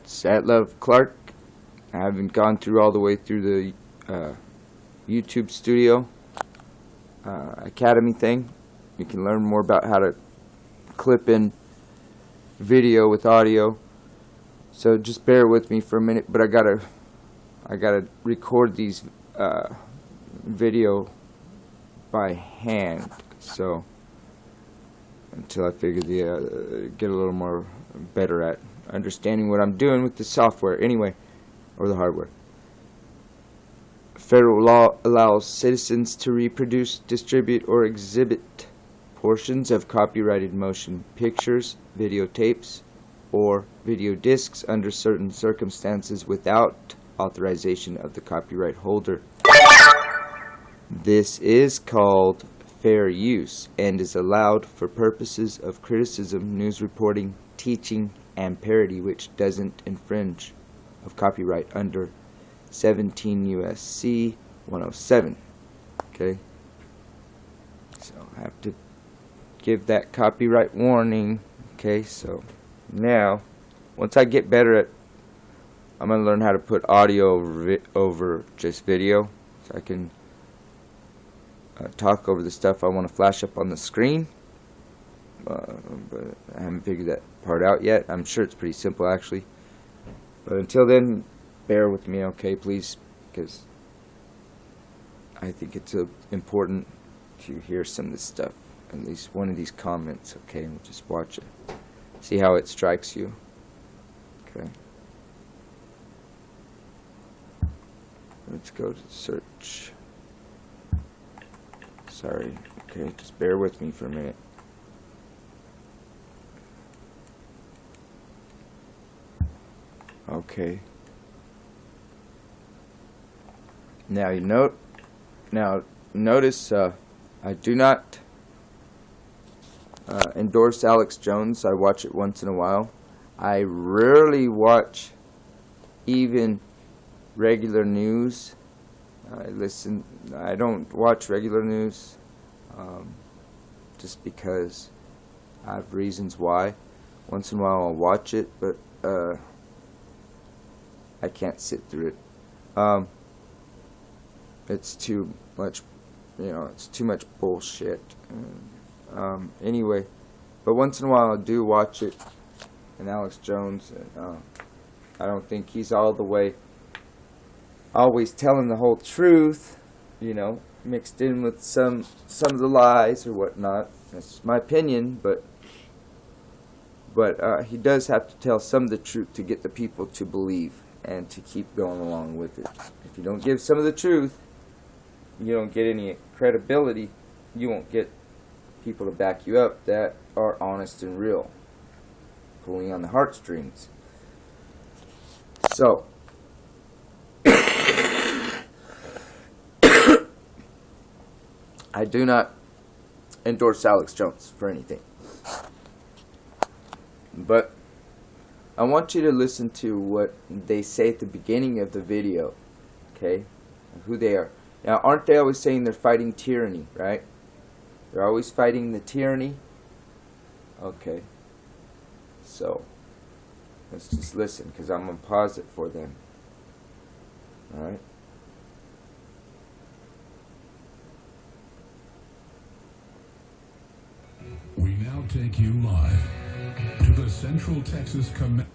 It's Atlove Clark. I haven't gone through all the way through the YouTube Studio Academy thing. You can learn more about how to clip in video with audio. So just bear with me for a minute. But I gotta record these video by hand. So until I figure get a little more better at understanding what I'm doing with the software anyway, or the hardware. Federal law allows citizens to reproduce, distribute, or exhibit portions of copyrighted motion pictures, videotapes, or video discs under certain circumstances without authorization of the copyright holder. This is called fair use and is allowed for purposes of criticism, news reporting, teaching, and parody, which doesn't infringe of copyright under 17 U.S.C. 107. Okay, so I have to give that copyright warning. Okay, so now once I get better at, I'm gonna learn how to put audio over just video, so I can talk over the stuff I want to flash up on the screen. But I haven't figured that part out yet. I'm sure it's pretty simple actually. But until then, bear with me, okay, please, because I think it's important to hear some of this stuff, at least one of these comments, okay, and we'll just watch it, see how it strikes you, okay. Let's go to search. Sorry, okay, just bear with me for a minute. Okay. Now notice I do not endorse Alex Jones. I watch it once in a while. I rarely watch even regular news. I don't watch regular news just because I have reasons why. Once in a while I'll watch it, but I can't sit through it. It's too much, it's too much bullshit. Anyway, but once in a while I do watch it, and Alex Jones, I don't think he's all the way always telling the whole truth, mixed in with some of the lies or whatnot. That's my opinion, but he does have to tell some of the truth to get the people to believe and to keep going along with it. If you don't give some of the truth, you don't get any credibility. You won't get people to back you up that are honest and real, pulling on the heartstrings. So I do not endorse Alex Jones for anything, but I want you to listen to what they say at the beginning of the video, okay? Who they are. Now, aren't they always saying they're fighting tyranny, right? They're always fighting the tyranny. Okay. So, let's just listen, because I'm going to pause it for them. Alright? We now take you live to the Central Texas Command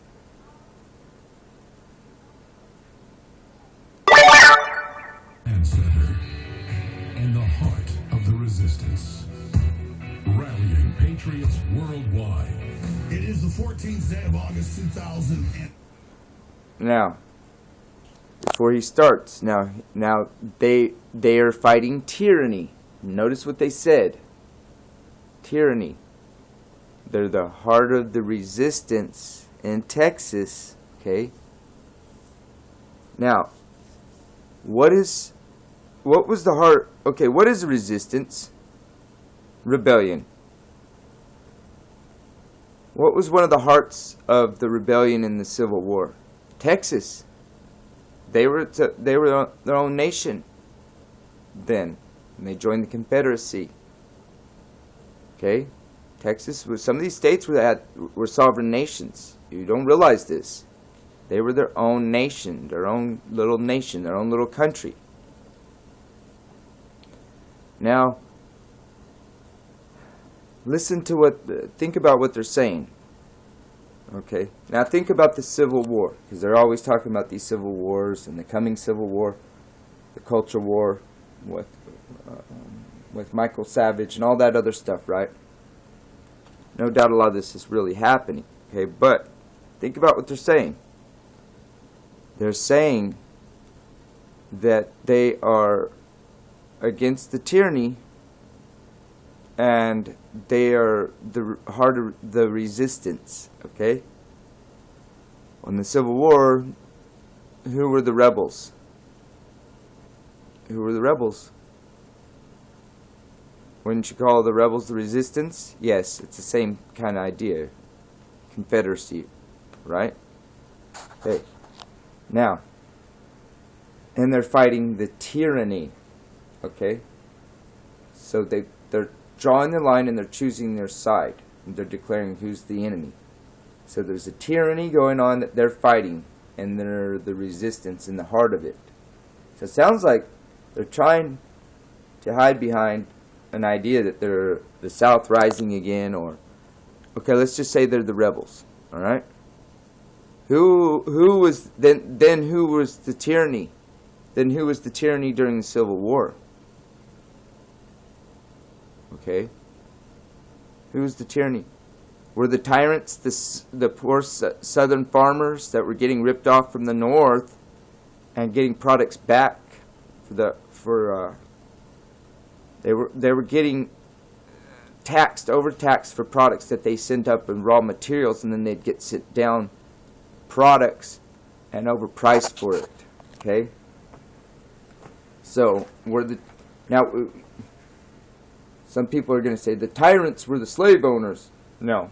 Center in the heart of the resistance, rallying patriots worldwide. It is the 14th day of August 2000. Now, before he starts, now they are fighting tyranny. Notice what they said. Tyranny. They're the heart of the resistance in Texas, okay? Now, what was the heart? Okay, what is resistance? Rebellion. What was one of the hearts of the rebellion in the Civil War? Texas. They were their own nation then, and they joined the Confederacy. Okay, Texas was, some of these states were sovereign nations. You don't realize this. They were their own nation, their own little country. Now, think about what they're saying. Okay, now think about the Civil War, because they're always talking about these civil wars and the coming Civil War, the culture war with Michael Savage and all that other stuff, right? No doubt a lot of this is really happening. Okay, but think about what they're saying. They're saying that they are against the tyranny, and they are the heart of the resistance. Okay? In the Civil War, who were the rebels? Who were the rebels? Wouldn't you call the rebels the resistance? Yes, it's the same kind of idea. Confederacy, right? Okay. Now, and they're fighting the tyranny. Okay? So they're drawing the line and they're choosing their side. And they're declaring who's the enemy. So there's a tyranny going on that they're fighting, and they're the resistance in the heart of it. So it sounds like they're trying to hide behind an idea that they're the South rising again, or okay, let's just say they're the rebels. All right. Who was then who was the tyranny? Then who was the tyranny during the Civil War? Okay. Who was the tyranny? Were the tyrants the poor southern farmers that were getting ripped off from the north and getting products back they were getting overtaxed for products that they sent up in raw materials, and then they'd get sent down products and overpriced for it. Okay? So some people are going to say the tyrants were the slave owners. No.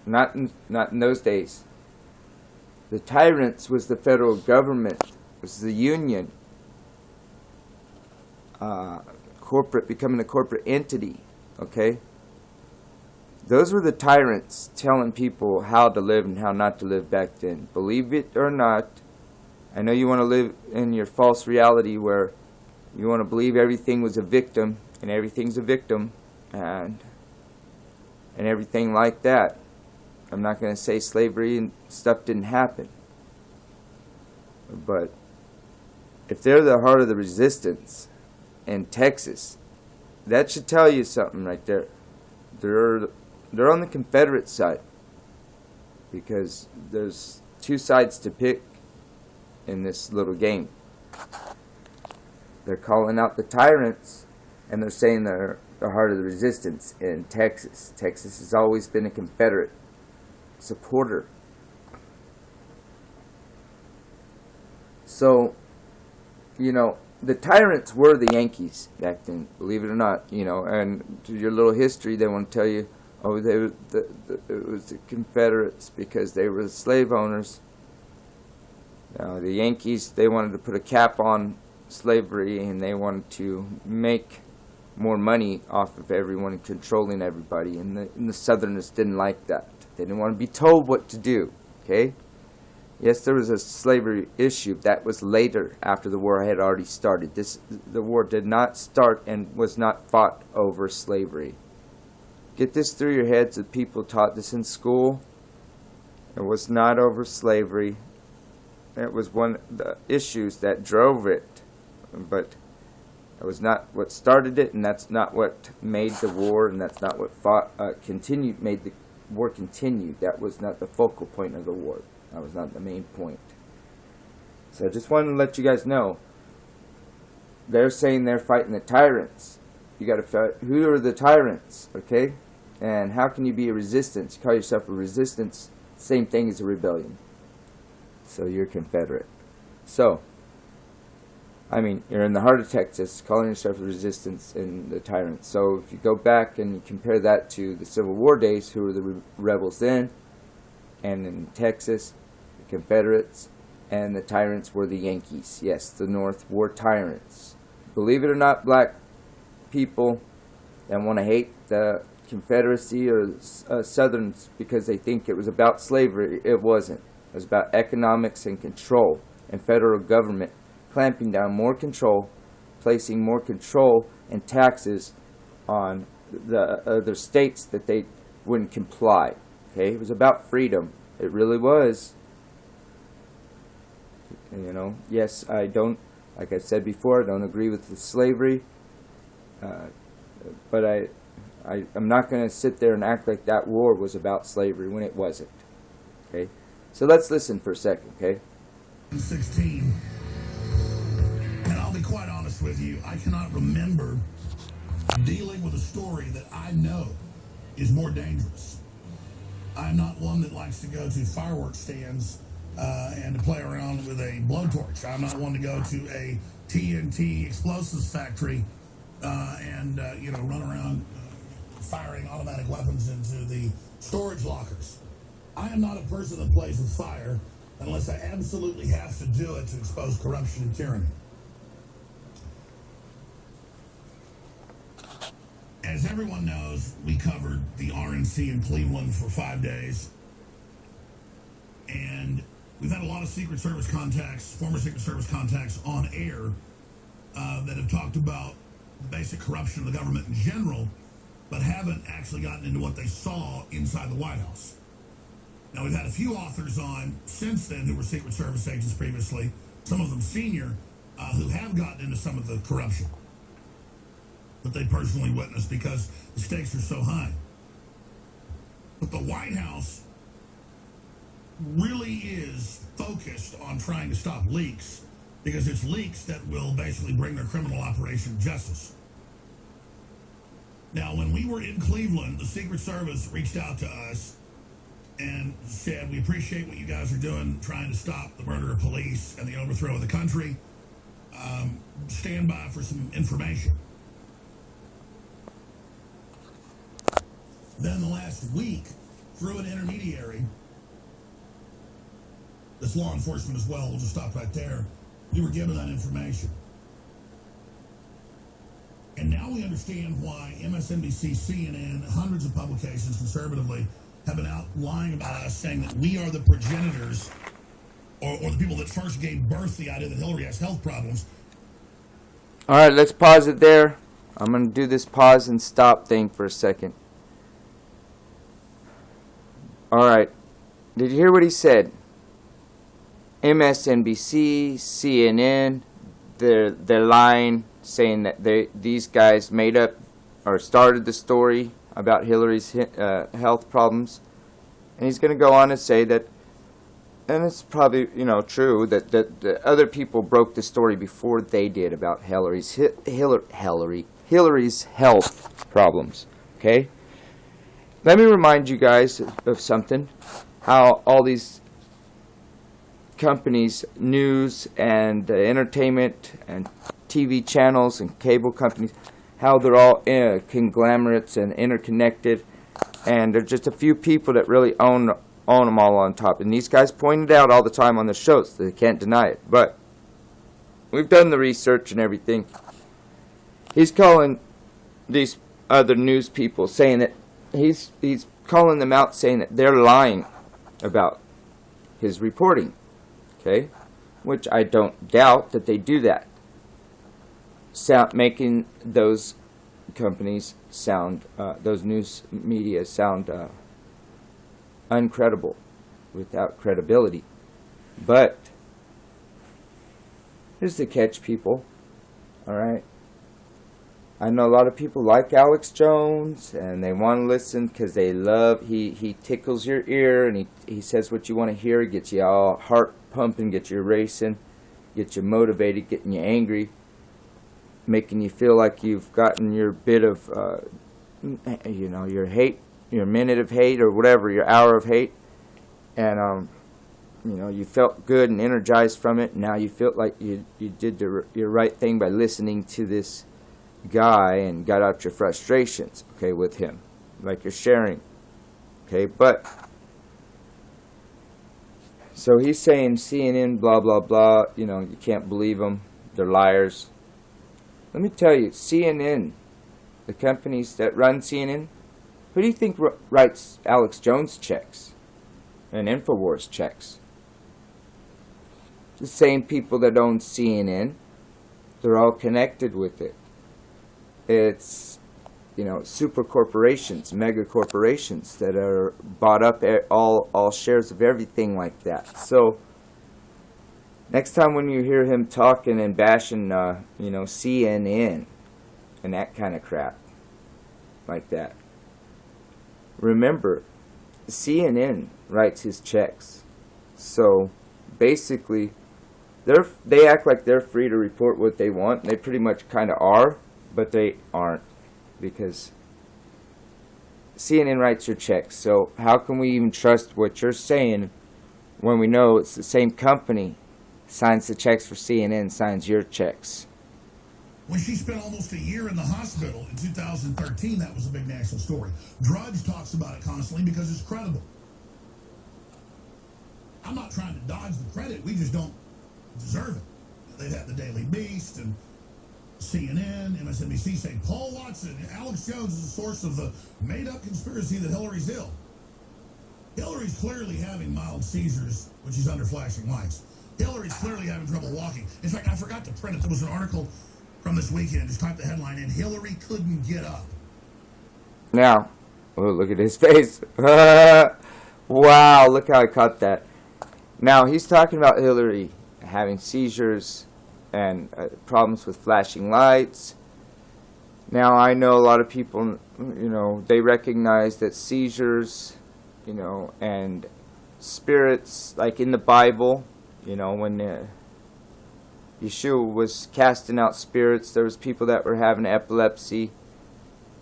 Not in those days. The tyrants was the federal government, was the union, becoming a corporate entity. Okay, those were the tyrants telling people how to live and how not to live back then. Believe it or not, I know you want to live in your false reality where you want to believe everything was a victim and everything's a victim and everything like that. I'm not going to say slavery and stuff didn't happen. But if they're the heart of the resistance in Texas, that should tell you something right there. They're on the Confederate side, because there's two sides to pick in this little game. They're calling out the tyrants, and they're saying they're the heart of the resistance in Texas. Texas has always been a Confederate supporter. So, the tyrants were the Yankees back then, believe it or not, and to your little history, they want to tell you, it was the Confederates because they were the slave owners. Now, the Yankees, they wanted to put a cap on slavery, and they wanted to make more money off of everyone, controlling everybody, and the Southerners didn't like that. They didn't want to be told what to do, okay? Yes, there was a slavery issue. That was later, after the war had already started. The war did not start and was not fought over slavery. Get this through your heads. The people taught this in school. It was not over slavery. It was one of the issues that drove it. But it was not what started it, and that's not what made the war, and that's not what made the war continue. That was not the focal point of the war. That was not the main point. So I just wanted to let you guys know. They're saying they're fighting the tyrants. You got to fight. Who are the tyrants? Okay? And how can you be a resistance? You call yourself a resistance, same thing as a rebellion. So you're Confederate. So, you're in the heart of Texas, calling yourself a resistance and the tyrants. So if you go back and you compare that to the Civil War days, who were the rebels then, and in Texas, the Confederates, and the tyrants were the Yankees. Yes, the North were tyrants. Believe it or not, black people that want to hate the Confederacy or Southerns because they think it was about slavery, it wasn't. It was about economics and control, and federal government clamping down more control, placing more control and taxes on the other states that they wouldn't comply. Okay, it was about freedom. It really was. You know, yes, I don't, like I said before, I don't agree with the slavery, but I'm not going to sit there and act like that war was about slavery when it wasn't. Okay, so let's listen for a second. Okay. 16, and I'll be quite honest with you, I cannot remember dealing with a story that I know is more dangerous. I'm not one that likes to go to fireworks stands and to play around with a blowtorch. I'm not one to go to a TNT explosives factory and run around firing automatic weapons into the storage lockers. I am not a person that plays with fire unless I absolutely have to do it to expose corruption and tyranny. As everyone knows, we covered the RNC in Cleveland for 5 days. And we've had a lot of Secret Service contacts, former Secret Service contacts on air that have talked about the basic corruption of the government in general, but haven't actually gotten into what they saw inside the White House. Now, we've had a few authors on since then who were Secret Service agents previously, some of them senior, who have gotten into some of the corruption that they personally witnessed because the stakes are so high. But the White House really is focused on trying to stop leaks because it's leaks that will basically bring their criminal operation to justice. Now, when we were in Cleveland, the Secret Service reached out to us and said, we appreciate what you guys are doing, trying to stop the murder of police and the overthrow of the country. Stand by for some information. Then the last week, through an intermediary, this law enforcement as well, we'll just stop right there, we were given that information. And now we understand why MSNBC, CNN, hundreds of publications conservatively have been out lying about us, saying that we are the progenitors or the people that first gave birth to the idea that Hillary has health problems. All right, let's pause it there. I'm going to do this pause and stop thing for a second. All right. Did you hear what he said? MSNBC, CNN, they're lying, saying that these guys made up or started the story about Hillary's health problems. And he's going to go on and say that, and it's probably, true, that other people broke the story before they did about Hillary's health problems. Okay? Let me remind you guys of something, how all these companies, news and entertainment and TV channels and cable companies, how they're all conglomerates and interconnected, and there's just a few people that really own them all on top. And these guys point it out all the time on the shows, so they can't deny it. But we've done the research and everything. He's calling these other news people, saying that he's calling them out, saying that they're lying about his reporting. Okay, which I don't doubt that they do that. Making those companies sound, those news media sound uncredible, without credibility. But here's the catch, people. All right. I know a lot of people like Alex Jones, and they want to listen because they love, he tickles your ear, and he says what you want to hear, gets you all heart pumping, gets you racing, gets you motivated, getting you angry, making you feel like you've gotten your bit of, your hate, your minute of hate, or whatever, your hour of hate, and, you felt good and energized from it, and now you feel like you did your right thing by listening to this guy and got out your frustrations, okay, with him, like you're sharing, okay, but so he's saying CNN, blah, blah, blah, you can't believe them, they're liars. Let me tell you, CNN, the companies that run CNN, who do you think writes Alex Jones checks and InfoWars checks? the same people that own CNN. They're all connected with it. It's, super corporations, mega corporations that are bought up all shares of everything like that. So next time when you hear him talking and bashing, CNN and that kind of crap like that, remember, CNN writes his checks. So basically, they act like they're free to report what they want. They pretty much kind of are, but they aren't, because CNN writes your checks. So how can we even trust what you're saying when we know it's the same company signs the checks for CNN, signs your checks? When she spent almost a year in the hospital in 2013, that was a big national story. Drudge talks about it constantly because it's credible. I'm not trying to dodge the credit. We just don't deserve it. They've had the Daily Beast and CNN, MSNBC saying Paul Watson, Alex Jones is the source of the made-up conspiracy that Hillary's ill. Hillary's clearly having mild seizures when she's under flashing lights. Hillary's clearly having trouble walking. In fact, I forgot to print it. There was an article from this weekend. Just type the headline in. Hillary couldn't get up. Now, look at his face. Wow, look how I caught that. Now, he's talking about Hillary having seizures and problems with flashing lights. Now, I know a lot of people, they recognize that seizures, and spirits, like in the Bible, when Yeshua was casting out spirits, there was people that were having epilepsy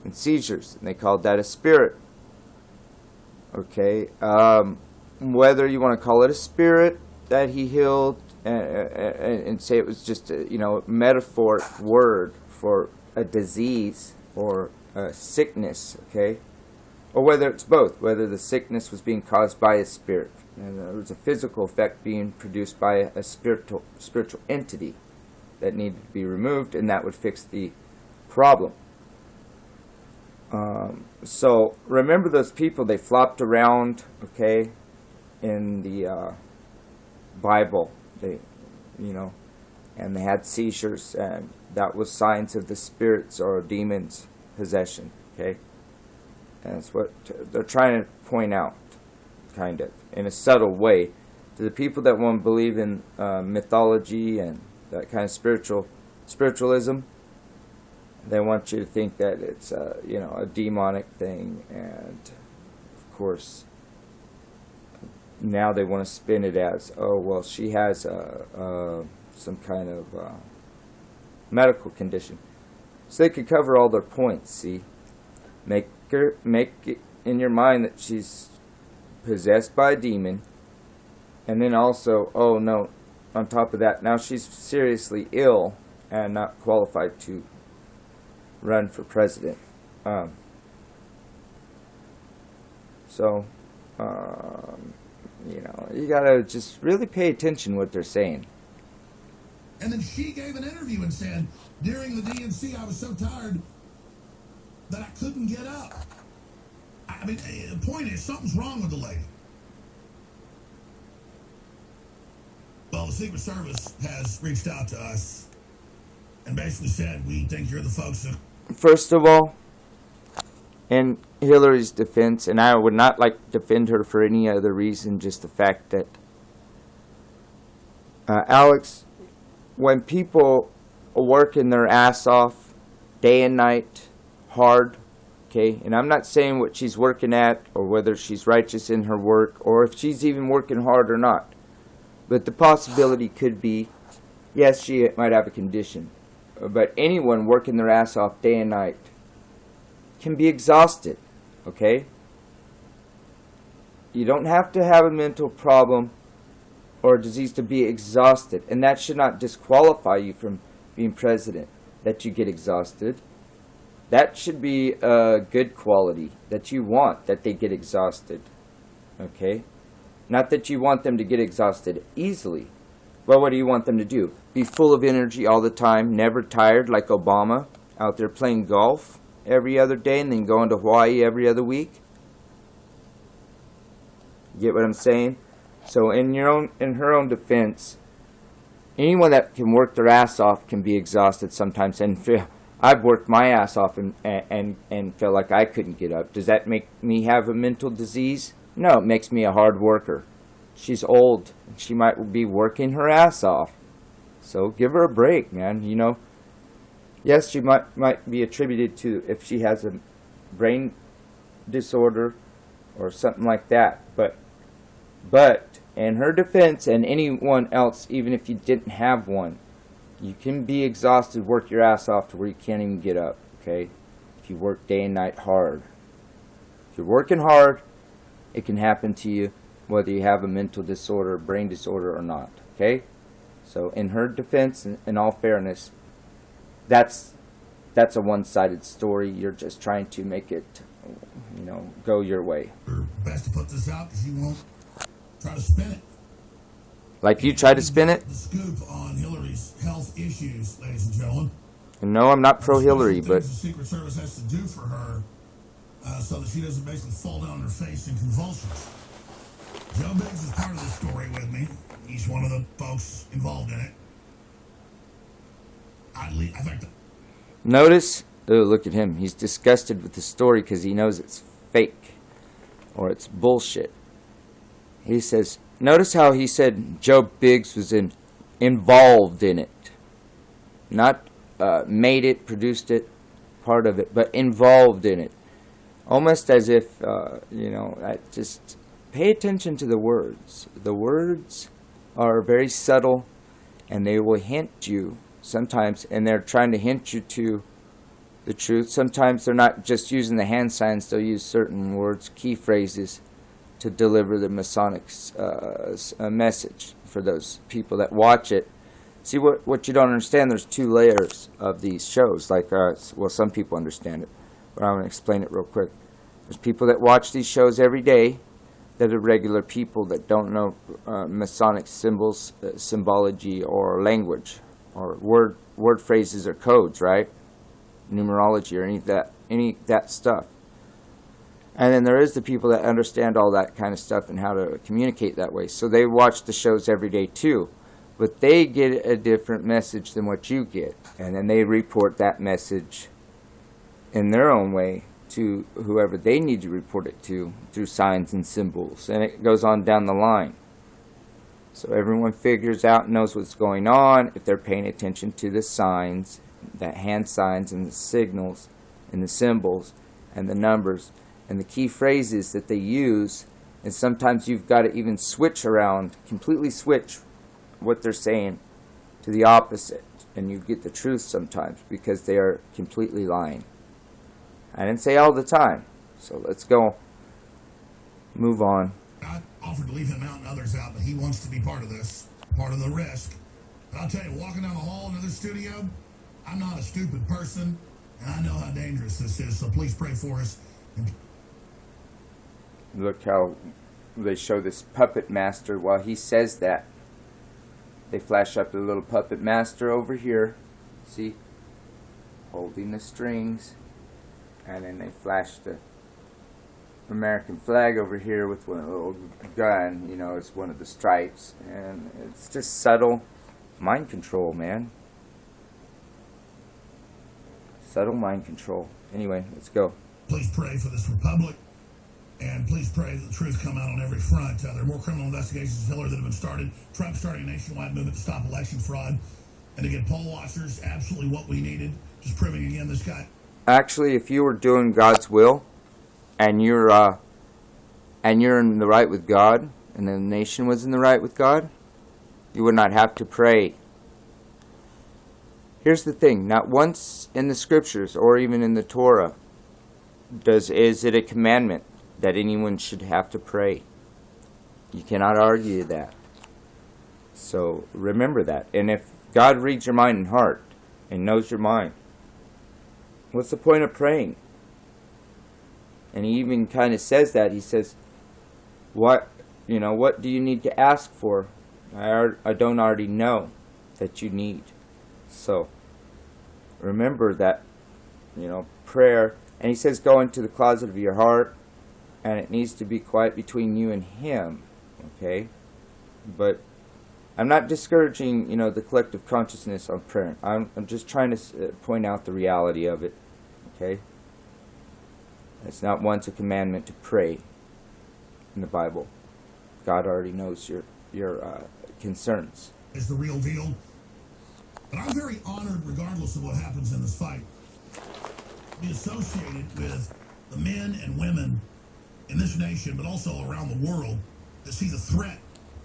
and seizures, and they called that a spirit. Okay, whether you want to call it a spirit that he healed and say it was just a metaphoric word for a disease or a sickness, okay, or whether it's both, whether the sickness was being caused by a spirit and there was a physical effect being produced by a spiritual entity that needed to be removed, and that would fix the problem. So remember those people, they flopped around, okay, in the Bible, and they had seizures, and that was signs of the spirits or demons' possession, okay? And that's what they're trying to point out, kind of, in a subtle way, to the people that want to believe in mythology and that kind of spiritualism. They want you to think that it's a demonic thing, and of course now they want to spin it as, oh well, she has some kind of medical condition, so they could cover all their points. See, make it in your mind that she's possessed by a demon, and then also, oh no, on top of that, now she's seriously ill and not qualified to run for president. You gotta just really pay attention what they're saying. And then she gave an interview and said, during the DNC, I was so tired that I couldn't get up. I mean, the point is, something's wrong with the lady. Well, the Secret Service has reached out to us and basically said, we think you're the folks that... First of all, in Hillary's defense, and I would not like to defend her for any other reason, just the fact that, Alex, when people are working their ass off day and night, hard, okay, and I'm not saying what she's working at or whether she's righteous in her work or if she's even working hard or not, but the possibility could be, yes, she might have a condition, but anyone working their ass off day and night can be exhausted, okay? You don't have to have a mental problem or a disease to be exhausted, and that should not disqualify you from being president, that you get exhausted. That should be a good quality that you want, that they get exhausted, okay? Not that you want them to get exhausted easily. Well, what do you want them to do? Be full of energy all the time, never tired like Obama, out there playing golf every other day and then going to Hawaii every other week? Get what I'm saying? So in her own defense, anyone that can work their ass off can be exhausted sometimes, and I've worked my ass off and felt like I couldn't get up. Does that make me have a mental disease? No, it makes me a hard worker. She's old. She might be working her ass off. So give her a break, man. You know, yes, she might be attributed to if she has a brain disorder or something like that. But in her defense, and anyone else, even if you didn't have one, you can be exhausted, work your ass off to where you can't even get up, okay? If you work day and night hard. If you're working hard, it can happen to you whether you have a mental disorder, brain disorder or not, okay? So in her defense, in all fairness, that's a one-sided story. You're just trying to make it, you know, go your way. Best to put this out because you won't try to spin it. Like you try to spin it? The scoop on Hillary's health issues, ladies and gentlemen. No, I'm not pro-Hillary, but... The Secret Service has to do for her so that she doesn't basically fall down on her face in convulsions. Joe Biggs is part of this story with me. He's one of the folks involved in it. In fact, notice, oh, look at him. He's disgusted with the story because he knows it's fake or it's bullshit. He says, notice how he said Joe Biggs was involved in it. Not made it, produced it, part of it, but involved in it. Almost as if, you know, just pay attention to the words. The words are very subtle, and they will hint you sometimes, and they're trying to hint you to the truth. Sometimes they're not just using the hand signs, they'll use certain words, key phrases, to deliver the Masonic message for those people that watch it. See, what you don't understand, there's two layers of these shows. Like, well, some people understand it, but I'm going to explain it real quick. There's people that watch these shows every day that are regular people that don't know Masonic symbols, symbology, or language, or word phrases or codes, right? Numerology or any of that stuff. And then there is the people that understand all that kind of stuff and how to communicate that way. So they watch the shows every day too. But they get a different message than what you get. And then they report that message in their own way to whoever they need to report it to through signs and symbols. And it goes on down the line. So everyone figures out and knows what's going on if they're paying attention to the signs, the hand signs and the signals and the symbols and the numbers and the key phrases that they use. And sometimes you've got to even switch around, completely switch what they're saying to the opposite, and you get the truth sometimes because they are completely lying. I didn't say all the time, so let's go move on. I offered to leave him out and others out, but he wants to be part of this, part of the risk. But I'll tell you, walking down the hall in another studio, I'm not a stupid person, and I know how dangerous this is, so please pray for us. Look how they show this puppet master while he says that. They flash up the little puppet master over here, see, holding the strings, and then they flash the American flag over here with one little gun, you know, it's one of the stripes, and it's just subtle mind control, man. Subtle mind control. Anyway, let's go. Please pray for this republic. And please pray that the truth come out on every front. There are more criminal investigations of Hillary that have been started. Trump starting a nationwide movement to stop election fraud and to get poll watchers absolutely what we needed. Just proving again this guy. Actually, if you were doing God's will, and you're in the right with God, and the nation was in the right with God, you would not have to pray. Here's the thing: not once in the scriptures or even in the Torah is it a commandment that anyone should have to pray. You cannot argue that. So remember that. And if God reads your mind and heart and knows your mind, what's the point of praying? And he even kind of says that. He says, what do you need to ask for? I don't already know that you need. So remember that, prayer. And he says, go into the closet of your heart, and it needs to be quiet between you and him, okay? But I'm not discouraging, the collective consciousness on prayer. I'm just trying to point out the reality of it, okay? It's not once a commandment to pray in the Bible. God already knows your concerns. Is the real deal. But I'm very honored, regardless of what happens in this fight, to be associated with the men and women in this nation, but also around the world, that see the threat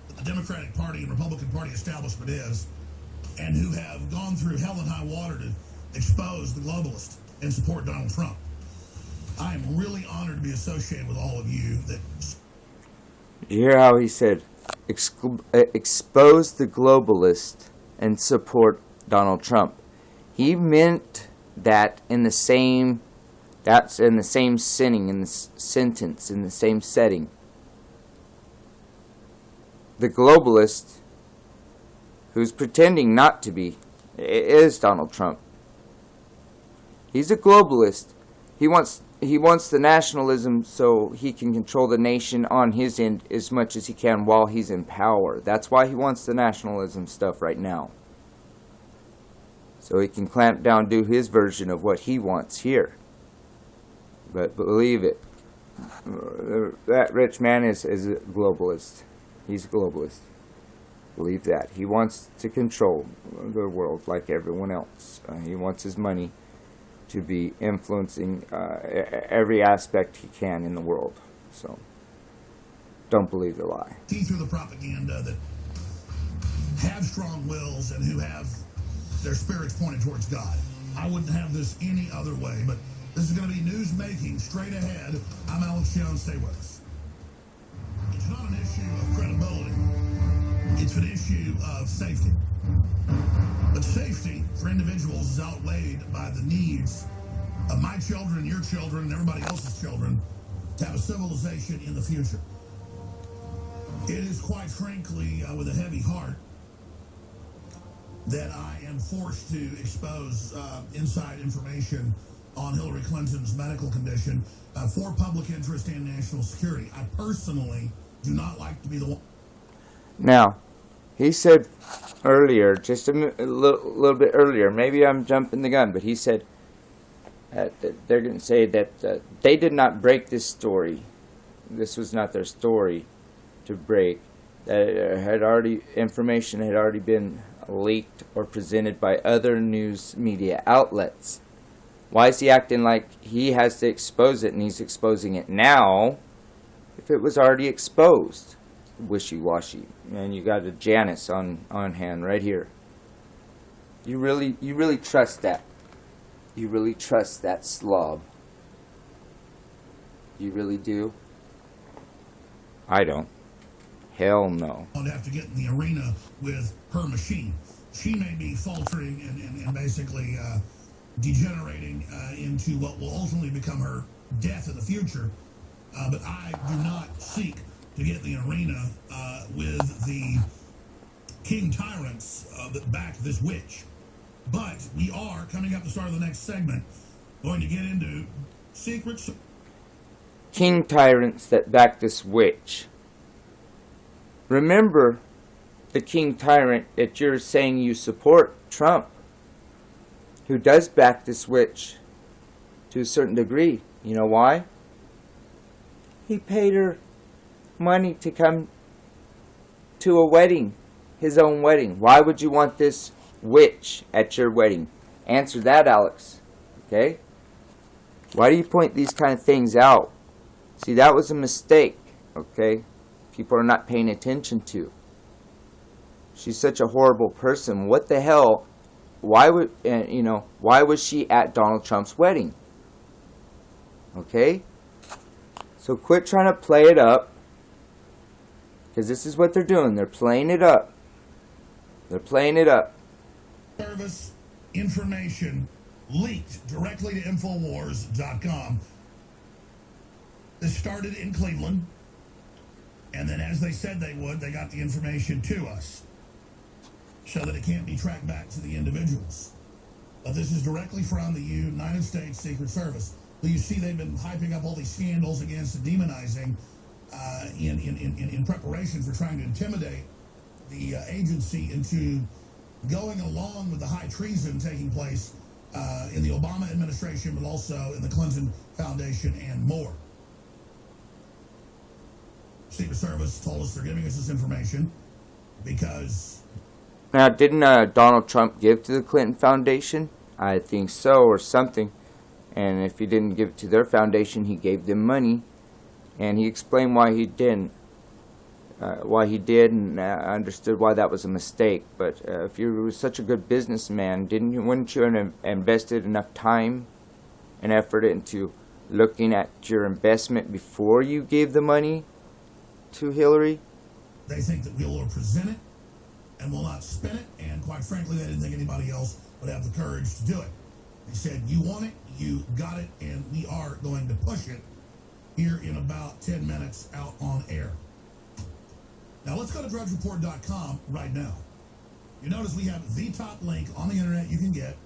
that the Democratic Party and Republican Party establishment is, and who have gone through hell and high water to expose the globalists and support Donald Trump. I am really honored to be associated with all of you. You hear how he said, expose the globalist and support Donald Trump. He meant that in the same, that's in the same sentence, in the same setting. The globalist, who's pretending not to be, is Donald Trump. He's a globalist. He wants the nationalism so he can control the nation on his end as much as he can while he's in power. That's why he wants the nationalism stuff right now. So he can clamp down, do his version of what he wants here. But believe it, that rich man is a globalist. He's a globalist. Believe that. He wants to control the world like everyone else. He wants his money to be influencing every aspect he can in the world. So, don't believe the lie. See through the propaganda that have strong wills and who have their spirits pointed towards God. I wouldn't have this any other way, but this is going to be news making straight ahead. I'm Alex Jones. Stay with us. It's not an issue of credibility. It's an issue of safety. But safety for individuals is outweighed by the needs of my children, your children, and everybody else's children to have a civilization in the future. It is quite frankly with a heavy heart that I am forced to expose inside information on Hillary Clinton's medical condition for public interest and national security. I personally do not like to be the one. Now, he said earlier, just a little bit earlier, maybe I'm jumping the gun, but he said that they're going to say that they did not break this story. This was not their story to break. That information had already been leaked or presented by other news media outlets. Why is he acting like he has to expose it and he's exposing it now if it was already exposed? Wishy-washy. And you got a Janice on hand right here. You really trust that? You really trust that slob? You really do? I don't. Hell no. I'd have to get in the arena with her machine. She may be faltering and basically degenerating into what will ultimately become her death in the future. But I do not seek to get in the arena with the king tyrants that back this witch. But we are, coming up at the start of the next segment, going to get into secrets. King tyrants that back this witch. Remember the king tyrant that you're saying you support, Trump, who does back this witch to a certain degree. You know why? He paid her money to come to a wedding, his own wedding. Why would you want this witch at your wedding? Answer that, Alex. Okay? Why do you point these kind of things out? See, that was a mistake. Okay? People are not paying attention to. She's such a horrible person. What the hell? Why would why was she at Donald Trump's wedding? Okay? So quit trying to play it up. Because this is what they're doing. They're playing it up. They're playing it up. Service information leaked directly to Infowars.com. This started in Cleveland. And then as they said they would, they got the information to us so that it can't be tracked back to the individuals. This is directly from the United States Secret Service. So you see they've been hyping up all these scandals against and demonizing in preparation for trying to intimidate the agency into going along with the high treason taking place in the Obama administration, but also in the Clinton Foundation and more. Secret Service told us they're giving us this information because... Now, didn't Donald Trump give to the Clinton Foundation? I think so, or something. And if he didn't give it to their foundation, he gave them money. And he explained why he didn't. Why he did, and I understood why that was a mistake. But if you were such a good businessman, wouldn't you have invested enough time and effort into looking at your investment before you gave the money to Hillary? They think that we'll present it and will not spin it, and quite frankly, they didn't think anybody else would have the courage to do it. They said, you want it, you got it, and we are going to push it here in about 10 minutes out on air. Now, let's go to drudgereport.com right now. You notice we have the top link on the internet you can get,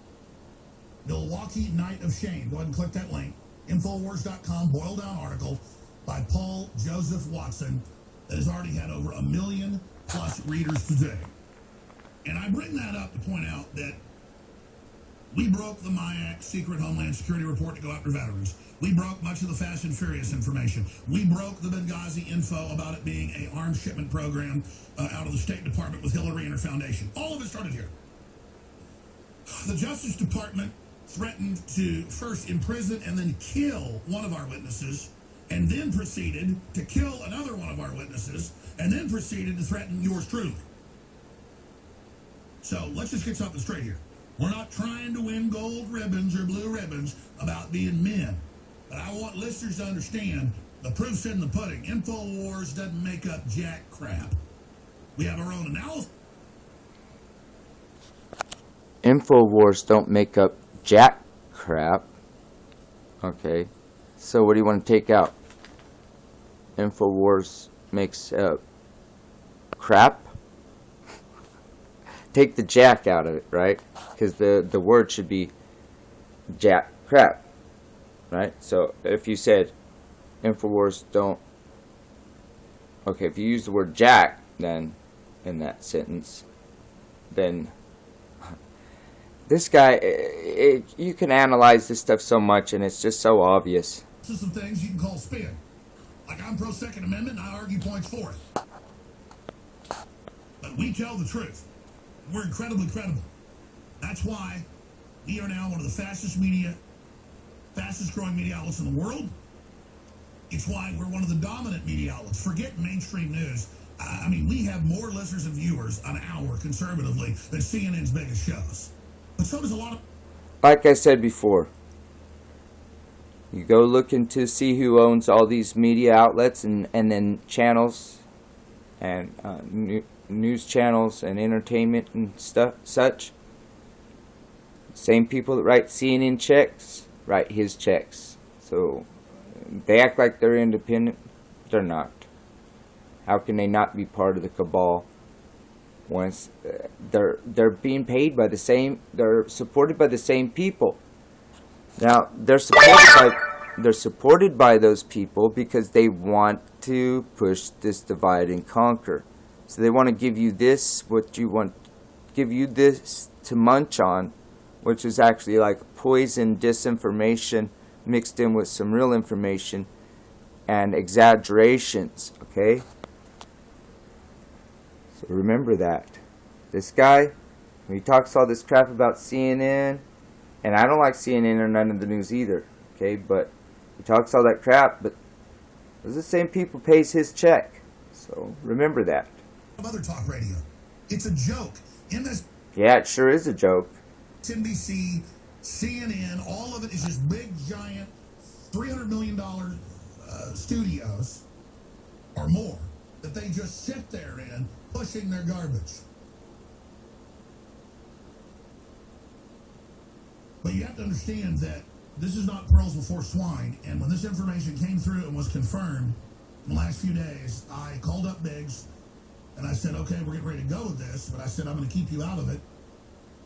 Milwaukee Night of Shame. Go ahead and click that link. Infowars.com, boiled down article by Paul Joseph Watson that has already had over 1 million plus readers today. And I bring that up to point out that we broke the MIAC secret Homeland Security report to go after veterans. We broke much of the Fast and Furious information. We broke the Benghazi info about it being an arms shipment program out of the State Department with Hillary and her foundation. All of it started here. The Justice Department threatened to first imprison and then kill one of our witnesses, and then proceeded to kill another one of our witnesses, and then proceeded to threaten yours truly. So let's just get something straight here. We're not trying to win gold ribbons or blue ribbons about being men. But I want listeners to understand the proof's in the pudding. InfoWars doesn't make up jack crap. We have our own analysis. InfoWars don't make up jack crap. Okay. So what do you want to take out? InfoWars makes crap? Take the jack out of it, right? Because the word should be jack crap, right? So if you said InfoWars don't... Okay, if you use the word jack, then in that sentence, then this guy, you can analyze this stuff so much, and it's just so obvious. This is some things you can call spin. Like, I'm pro Second Amendment, and I argue points for it. But we tell the truth. We're incredibly credible. That's why we are now one of the fastest growing media outlets in the world. It's why we're one of the dominant media outlets. Forget mainstream news. I mean, we have more listeners and viewers an hour, conservatively, than CNN's biggest shows. But so does a lot of... Like I said before, you go looking to see who owns all these media outlets and then channels and news channels and entertainment and stuff such. Same people that write CNN checks write his checks. So they act like they're independent. They're not. How can they not be part of the cabal once they're being paid by the same? They're supported by the same people. Now they're supported by those people because they want to push this divide and conquer. So they want to give you this, give you this to munch on, which is actually like poison disinformation mixed in with some real information and exaggerations, okay? So remember that. This guy, when he talks all this crap about CNN, and I don't like CNN or none of the news either, okay? But he talks all that crap, but those are the same people pays his check. So remember that. Other talk radio. It's a joke. Yeah, it sure is a joke. NBC, CNN, all of it is just big, giant, $300 million studios or more that they just sit there in, pushing their garbage. But you have to understand that this is not pearls before swine, and when this information came through and was confirmed in the last few days, I called up Biggs, and I said, okay, we're getting ready to go with this, but I said, I'm going to keep you out of it.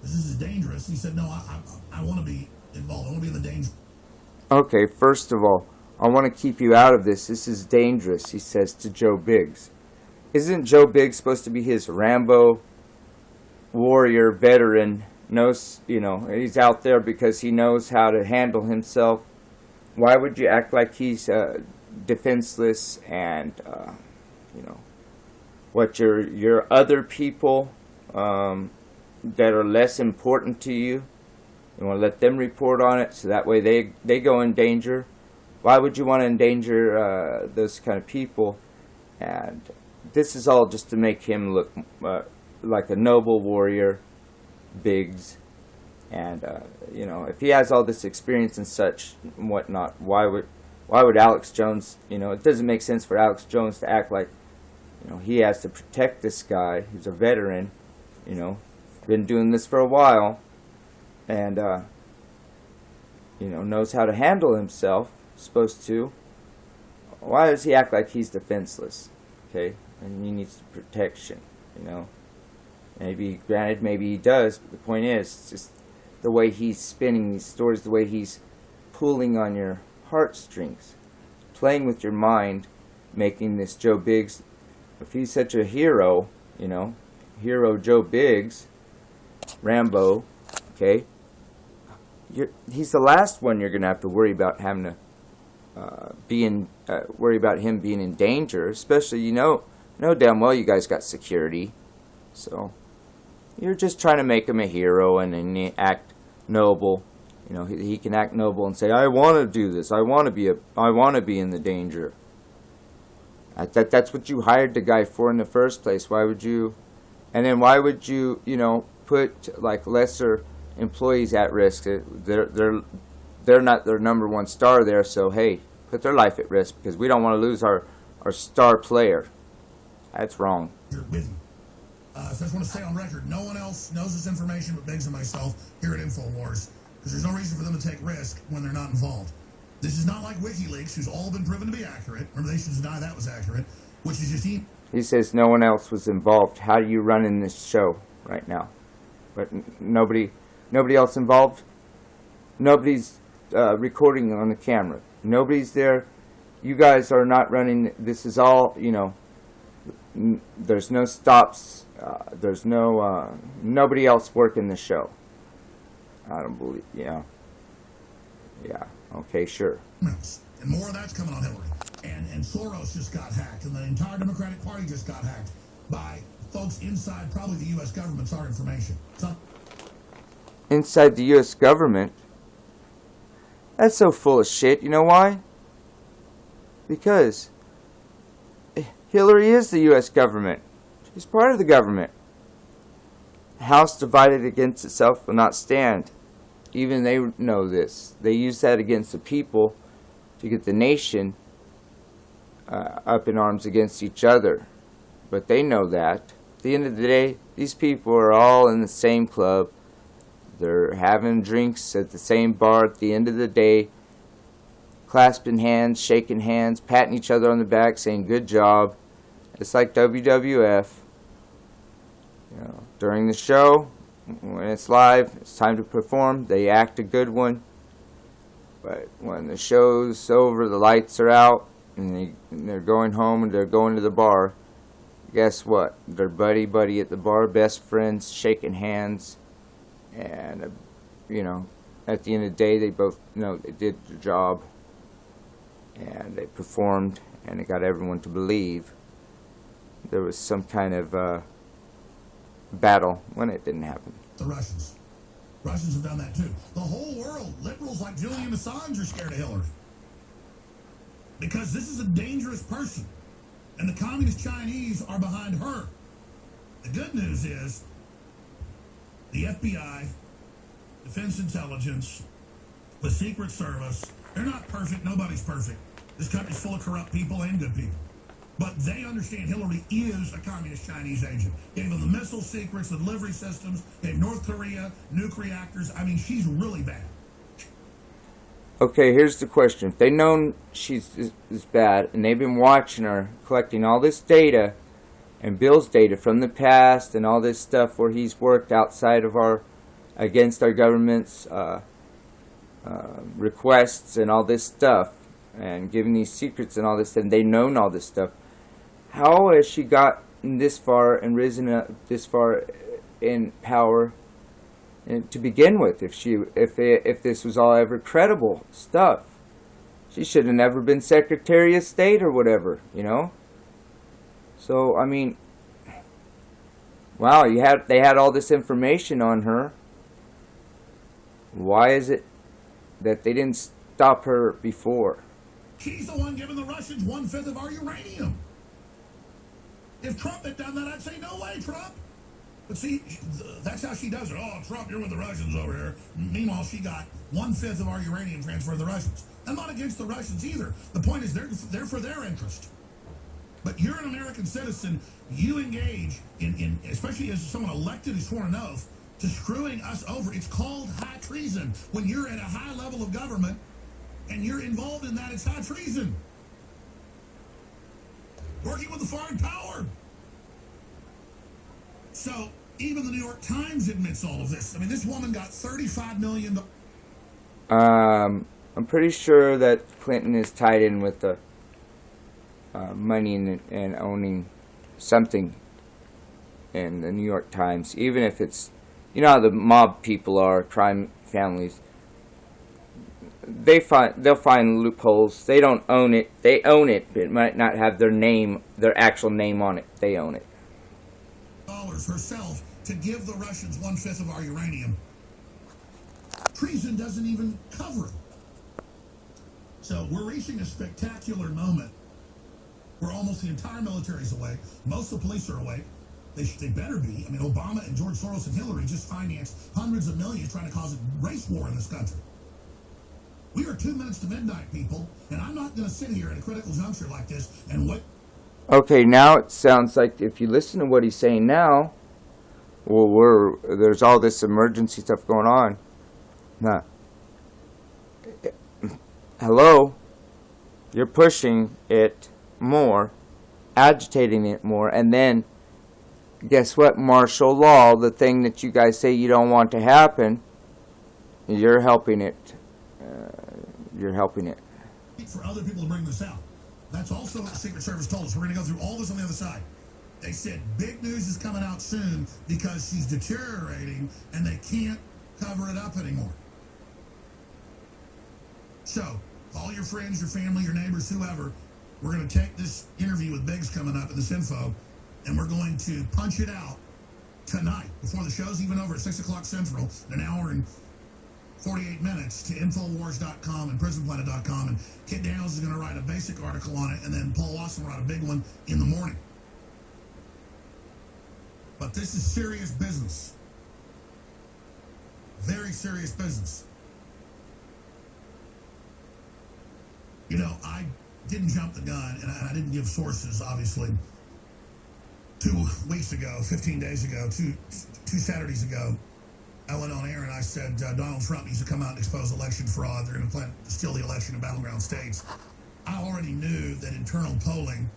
This is dangerous. He said, no, I want to be involved. I want to be in the danger. Okay, first of all, I want to keep you out of this. This is dangerous, he says to Joe Biggs. Isn't Joe Biggs supposed to be his Rambo warrior veteran? Knows, he's out there because he knows how to handle himself. Why would you act like he's defenseless and what your other people that are less important to you? You want to let them report on it so that way they go in danger. Why would you want to endanger those kind of people? And this is all just to make him look like a noble warrior, Biggs. And if he has all this experience and such and whatnot, why would Alex Jones? It doesn't make sense for Alex Jones to act like he has to protect this guy who's a veteran. Been doing this for a while, and knows how to handle himself. Supposed to. Why does he act like he's defenseless? Okay, and he needs protection. Maybe he does, but the point is, it's just the way he's spinning these stories, the way he's pulling on your heartstrings, playing with your mind, making this Joe Biggs. If he's such a hero, hero Joe Biggs, Rambo, okay, he's the last one you're gonna have to worry about having to worry about him being in danger. Especially, you know damn well you guys got security, so you're just trying to make him a hero and act noble. He can act noble and say, "I want to do this. I want to be in the danger." That's what you hired the guy for in the first place. Why would you? And then why would you, put like lesser employees at risk? They're not their number one star there, so hey, put their life at risk because we don't want to lose our star player. That's wrong. With you. So I just want to say on record, no one else knows this information but Biggs and myself here at InfoWars, because there's no reason for them to take risk when they're not involved. This is not like WikiLeaks, who's all been proven to be accurate. Remember, they should deny that was accurate, which is just He says no one else was involved. How are you running this show right now? But nobody else involved? Nobody's recording on the camera. Nobody's there. You guys are not running. This is all, there's no stops. There's no, nobody else working the show. I don't believe, Yeah, okay, sure. And more of that's coming on Hillary. And Soros just got hacked, and the entire Democratic Party just got hacked by folks inside probably the U.S. government's our information. So, inside the U.S. government? That's so full of shit. You know why? Because Hillary is the U.S. government. She's part of the government. A house divided against itself will not stand. Even they know this. They use that against the people to get the nation up in arms against each other. But they know that. At the end of the day, these people are all in the same club. They're having drinks at the same bar at the end of the day, clasping hands, shaking hands, patting each other on the back, saying good job. It's like WWF. During the show, when it's live, it's time to perform. They act a good one. But when the show's over, the lights are out, and they're going home and they're going to the bar, guess what? They're buddy at the bar, best friends, shaking hands. And, at the end of the day, they both know they did the job. And they performed, and it got everyone to believe there was some kind of battle when it didn't happen. The Russians. Russians have done that too. The whole world, liberals like Julian Assange are scared of Hillary. Because this is a dangerous person. And the communist Chinese are behind her. The good news is the FBI, Defense Intelligence, the Secret Service, they're not perfect. Nobody's perfect. This country's full of corrupt people and good people. But they understand Hillary is a communist Chinese agent. Gave them the missile secrets, the delivery systems, gave North Korea nuclear reactors. I mean, she's really bad. Okay, here's the question. If they've known she's is bad, and they've been watching her, collecting all this data, and Bill's data from the past, and all this stuff where he's worked outside of against our government's requests and all this stuff, and giving these secrets and all this, and they've known all this stuff, how has she gotten this far and risen up this far in power and to begin with? If this was all ever credible stuff, she should have never been Secretary of State or whatever, you know. So I mean, wow, they had all this information on her. Why is it that they didn't stop her before? She's the one giving the Russians 1/5 of our uranium. If Trump had done that, I'd say, no way, Trump. But see, that's how she does it. Oh, Trump, you're with the Russians over here. Meanwhile, she got 1/5 of our uranium transferred to the Russians. I'm not against the Russians either. The point is they're for their interest. But you're an American citizen. You engage in especially as someone elected who's sworn an oath, to screwing us over. It's called high treason. When you're at a high level of government and you're involved in that, it's high treason. Working with a foreign power. So even the New York Times admits all of this. I mean, this woman got $35 million. I'm pretty sure that Clinton is tied in with the money and owning something in the New York Times, even if it's, you know how the mob people are, crime families. They'll find loopholes. They don't own it. They own it, but it might not have their actual name on it. They own it. Dollars herself to give the Russians 1/5 of our uranium. Treason doesn't even cover it. So we're reaching a spectacular moment where almost the entire military is awake. Most of the police are awake. They better be. I mean, Obama and George Soros and Hillary just financed hundreds of millions trying to cause a race war in this country. We are 2 minutes to midnight, people, and I'm not going to sit here at a critical juncture like this and wait. Okay, now it sounds like if you listen to what he's saying now, well, there's all this emergency stuff going on. Nah. Hello? You're pushing it more, agitating it more, and then guess what? Martial law, the thing that you guys say you don't want to happen, you're helping it. You're helping it. For other people to bring this out. That's also what the Secret Service told us. We're going to go through all this on the other side. They said big news is coming out soon because she's deteriorating and they can't cover it up anymore. So, all your friends, your family, your neighbors, whoever, we're going to take this interview with Biggs coming up in this info, and we're going to punch it out tonight before the show's even over at 6 o'clock Central, in an hour and 48 minutes, to Infowars.com and PrisonPlanet.com, and Kit Daniels is going to write a basic article on it, and then Paul Lawson will write a big one in the morning. But this is serious business. Very serious business. You know, I didn't jump the gun, and I didn't give sources, obviously. 2 weeks ago, 15 days ago, two Saturdays ago, I went on air and I said Donald Trump needs to come out and expose election fraud. They're going to plan to steal the election in battleground states. I already knew that internal polling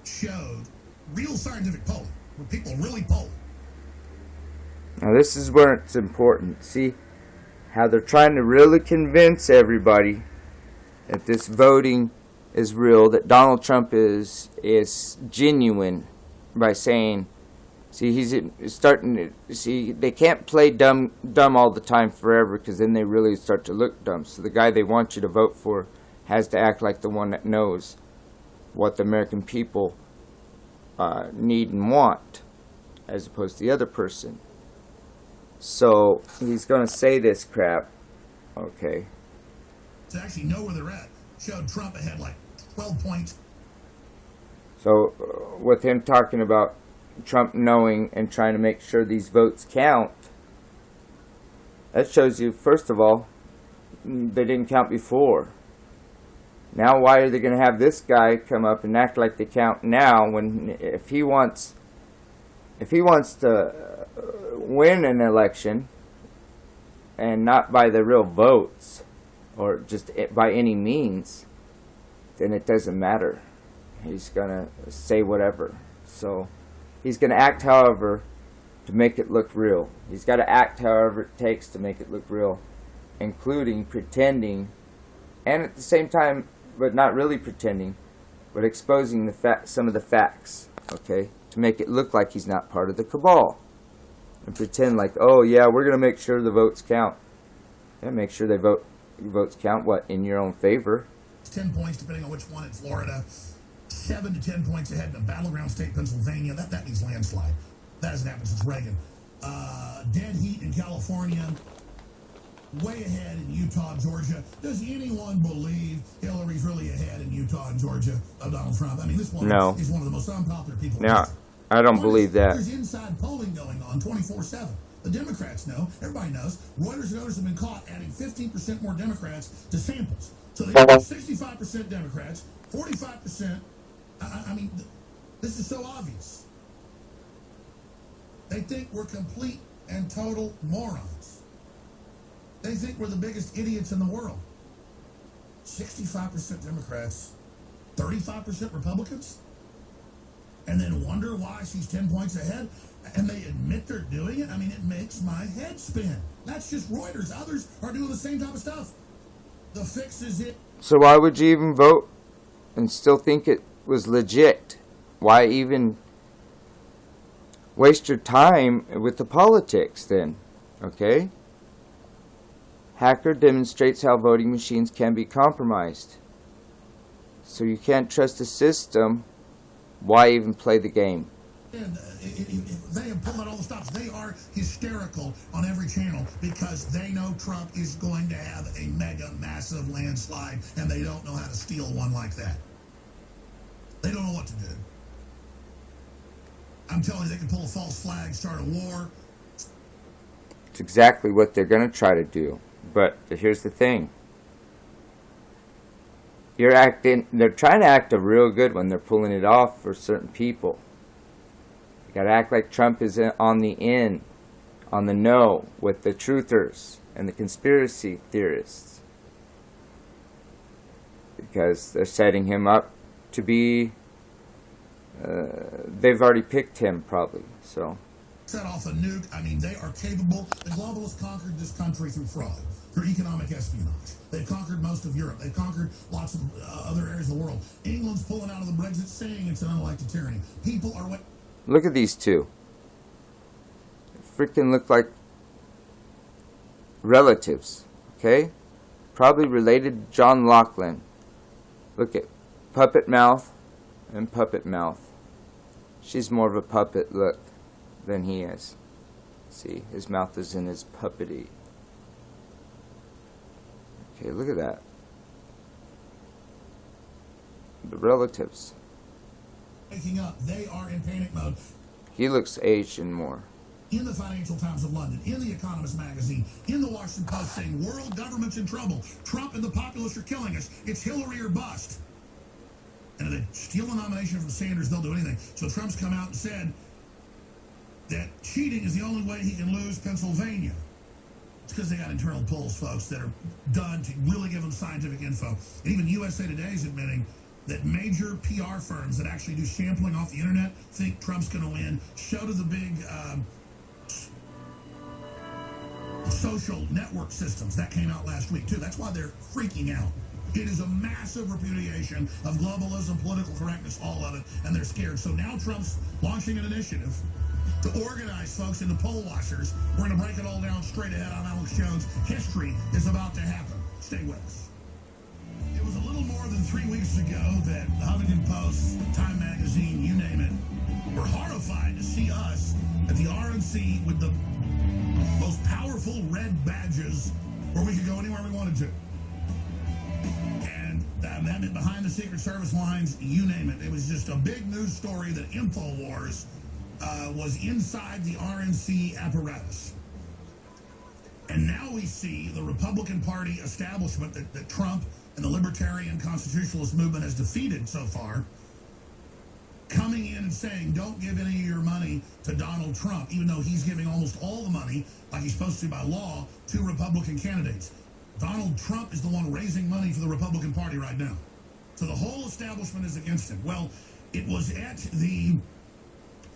showed real scientific polling, where people really poll. Now this is where it's important. See how they're trying to really convince everybody that this voting is real, that Donald Trump is genuine, by saying, see, he's starting to see they can't play dumb all the time forever, because then they really start to look dumb. So the guy they want you to vote for has to act like the one that knows what the American people need and want, as opposed to the other person. So he's going to say this crap. Okay. To actually know where they're at, showed Trump ahead like 12 points. So with him talking about Trump knowing and trying to make sure these votes count, that shows you, first of all, they didn't count before. Now why are they going to have this guy come up and act like they count now, when if he wants to win an election, and not by the real votes or just by any means, then it doesn't matter. He's going to say whatever. So he's going to act however to make it look real. He's got to act however it takes to make it look real, including pretending, and at the same time, but not really pretending, but exposing some of the facts, okay, to make it look like he's not part of the cabal, and pretend like, oh yeah, we're going to make sure the votes count. Yeah, make sure votes count, what, in your own favor. 10 points, depending on which one in Florida. 7 to 10 points ahead in a battleground state, Pennsylvania. That means landslide. That hasn't happened since Reagan. Dead heat in California. Way ahead in Utah, Georgia. Does anyone believe Hillary's really ahead in Utah and Georgia of Donald Trump? I mean, this one is one of the most unpopular people. No, I don't believe that. There's inside polling going on 24/7. The Democrats know. Everybody knows. Reuters and others have been caught adding 15% more Democrats to samples. So they have 65% Democrats, 45%. I mean, this is so obvious. They think we're complete and total morons. They think we're the biggest idiots in the world. 65% Democrats, 35% Republicans, and then wonder why she's 10 points ahead, and they admit they're doing it. I mean, it makes my head spin. That's just Reuters. Others are doing the same type of stuff. The fix is it. So why would you even vote and still think it was legit? Why even waste your time with the politics then? Okay? Hacker demonstrates how voting machines can be compromised. So you can't trust the system. Why even play the game? And they have pulled out all the stops. They are hysterical on every channel because they know Trump is going to have a mega, massive landslide, and they don't know how to steal one like that. They don't know what to do. I'm telling you, they can pull a false flag, start a war. It's exactly what they're going to try to do. But here's the thing. They're trying to act a real good when they're pulling it off for certain people. You got to act like Trump is on the in, on the no, with the truthers and the conspiracy theorists. Because they're setting him up to be, they've already picked him probably, so. Set off a nuke. I mean, they are capable. The globalists conquered this country through fraud, through economic espionage. They've conquered most of Europe. They've conquered lots of other areas of the world. England's pulling out of the Brexit, saying it's an unelected tyranny. People are what? Look at these two. Freaking look like relatives, okay? Probably related to John Laughlin. Look at puppet mouth and puppet mouth. She's more of a puppet look than he is. See, his mouth is in his puppety. Okay, look at that. The relatives. Waking up, they are in panic mode. He looks Asian more. In the Financial Times of London, in The Economist magazine, in the Washington Post, saying world government's in trouble. Trump and the populists are killing us. It's Hillary or bust. And if they steal the nomination from Sanders, they'll do anything. So Trump's come out and said that cheating is the only way he can lose Pennsylvania. It's because they got internal polls, folks, that are done to really give them scientific info. And even USA Today is admitting that major PR firms that actually do sampling off the internet think Trump's going to win. Show to the big social network systems. That came out last week, too. That's why they're freaking out. It is a massive repudiation of globalism, political correctness, all of it, and they're scared. So now Trump's launching an initiative to organize folks into poll watchers. We're going to break it all down straight ahead on Alex Jones. History is about to happen. Stay with us. It was a little more than 3 weeks ago that the Huffington Post, Time Magazine, you name it, were horrified to see us at the RNC with the most powerful red badges where we could go anywhere we wanted to. And that meant behind the Secret Service lines, you name it. It was just a big news story that InfoWars was inside the RNC apparatus. And now we see the Republican Party establishment that Trump and the libertarian constitutionalist movement has defeated so far, coming in and saying, don't give any of your money to Donald Trump, even though he's giving almost all the money, like he's supposed to by law, to Republican candidates. Donald Trump is the one raising money for the Republican Party right now. So the whole establishment is against him. Well, it was at the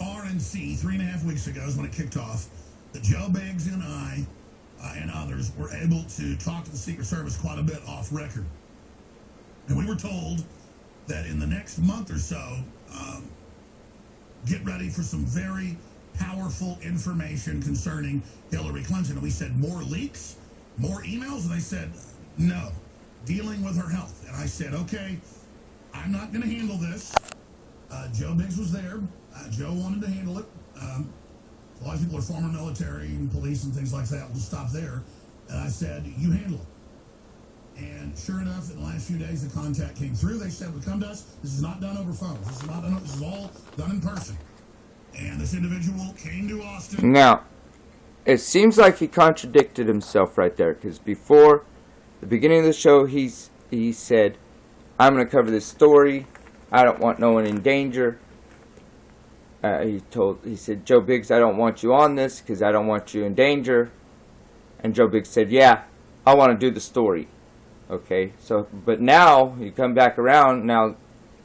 RNC 3.5 weeks ago is when it kicked off that Joe Biggs and I and others were able to talk to the Secret Service quite a bit off record. And we were told that in the next month or so, get ready for some very powerful information concerning Hillary Clinton. And we said, more leaks, more emails? And they said, no, dealing with her health. And I said, okay, I'm not going to handle this. Joe Biggs was there. Joe wanted to handle it. A lot of people are former military and police and things like that. We'll stop there. And I said, you handle it. And sure enough, in the last few days, the contact came through. They said, well, come to us. This is not done over phone. This is not done. This is all done in person. And this individual came to Austin. Now, it seems like he contradicted himself right there, because before the beginning of the show, he said, I'm going to cover this story. I don't want no one in danger. He said, Joe Biggs, I don't want you on this because I don't want you in danger. And Joe Biggs said, yeah, I want to do the story. Okay, so, but now, you come back around, now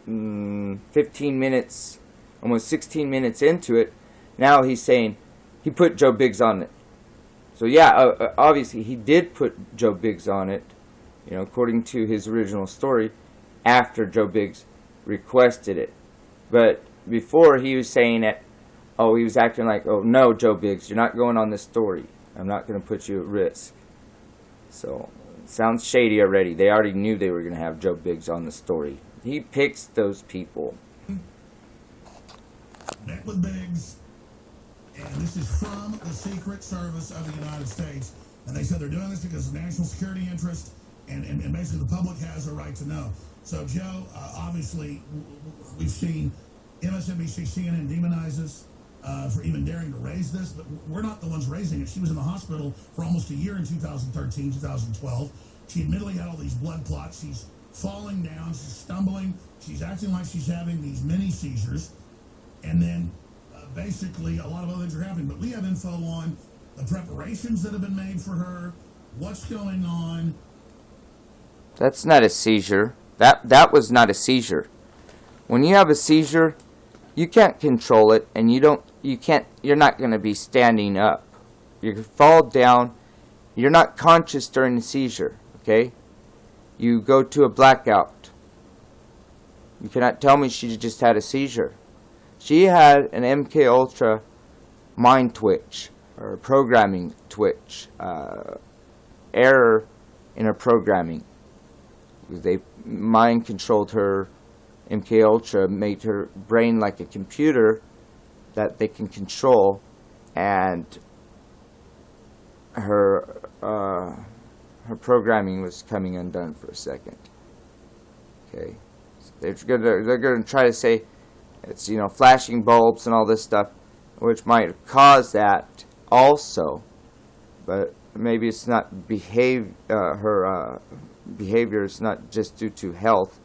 15 minutes, almost 16 minutes into it, now he's saying he put Joe Biggs on it. So yeah, obviously he did put Joe Biggs on it, you know, according to his original story, after Joe Biggs requested it. But before he was saying that, oh, he was acting like, oh no, Joe Biggs, you're not going on this story. I'm not going to put you at risk. So, sounds shady already. They already knew they were going to have Joe Biggs on the story. He picks those people. Met with Biggs, and this is from the Secret Service of the United States. And they said they're doing this because of national security interest, and basically the public has a right to know. So, Joe, obviously, we've seen MSNBC, CNN demonize us for even daring to raise this, but we're not the ones raising it. She was in the hospital for almost a year in 2013, 2012. She admittedly had all these blood clots. She's falling down. She's stumbling. She's acting like she's having these mini seizures. And then basically a lot of other things are happening. But we have info on the preparations that have been made for her, what's going on. That's not a seizure. That was not a seizure. When you have a seizure, you can't control it, and you're not going to be standing up. You fall down. You're not conscious during the seizure, okay? You go to a blackout. You cannot tell me she just had a seizure. She had an MK Ultra mind twitch, or programming twitch, error in her programming. They mind controlled her. MK Ultra made her brain like a computer that they can control, and her programming was coming undone for a second. Okay, so they're gonna try to say it's, you know, flashing bulbs and all this stuff, which might cause that also, but maybe it's not her behavior is not just due to health.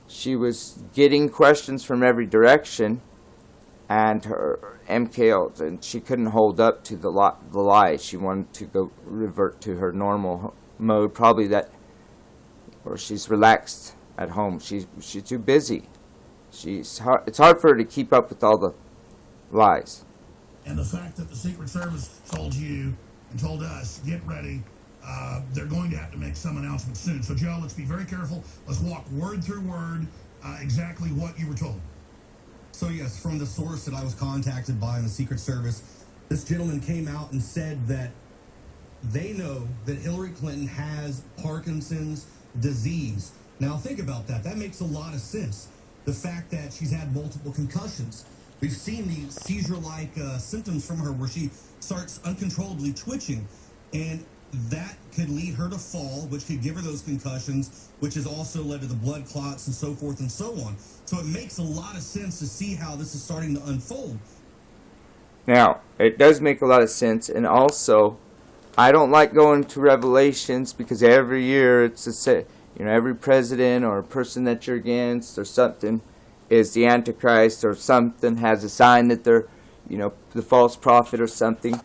She was getting questions from every direction, and her MKO, and she couldn't hold up to the lie. She wanted to go revert to her normal mode, probably that, or she's relaxed at home. She's too busy. It's hard for her to keep up with all the lies. And the fact that the Secret Service told you and told us, get ready, they're going to have to make some announcement soon. So, Joe, let's be very careful. Let's walk word through word exactly what you were told. So, yes, from the source that I was contacted by in the Secret Service, this gentleman came out and said that they know that Hillary Clinton has Parkinson's disease. Now, think about that. That makes a lot of sense. The fact that she's had multiple concussions. We've seen the seizure-like symptoms from her where she starts uncontrollably twitching, and that could lead her to fall, which could give her those concussions, which has also led to the blood clots and so forth and so on. So it makes a lot of sense to see how this is starting to unfold. Now, it does make a lot of sense, and also, I don't like going to Revelations because every year it's every president or person that you're against or something is the Antichrist or something, has a sign that they're, the false prophet or something.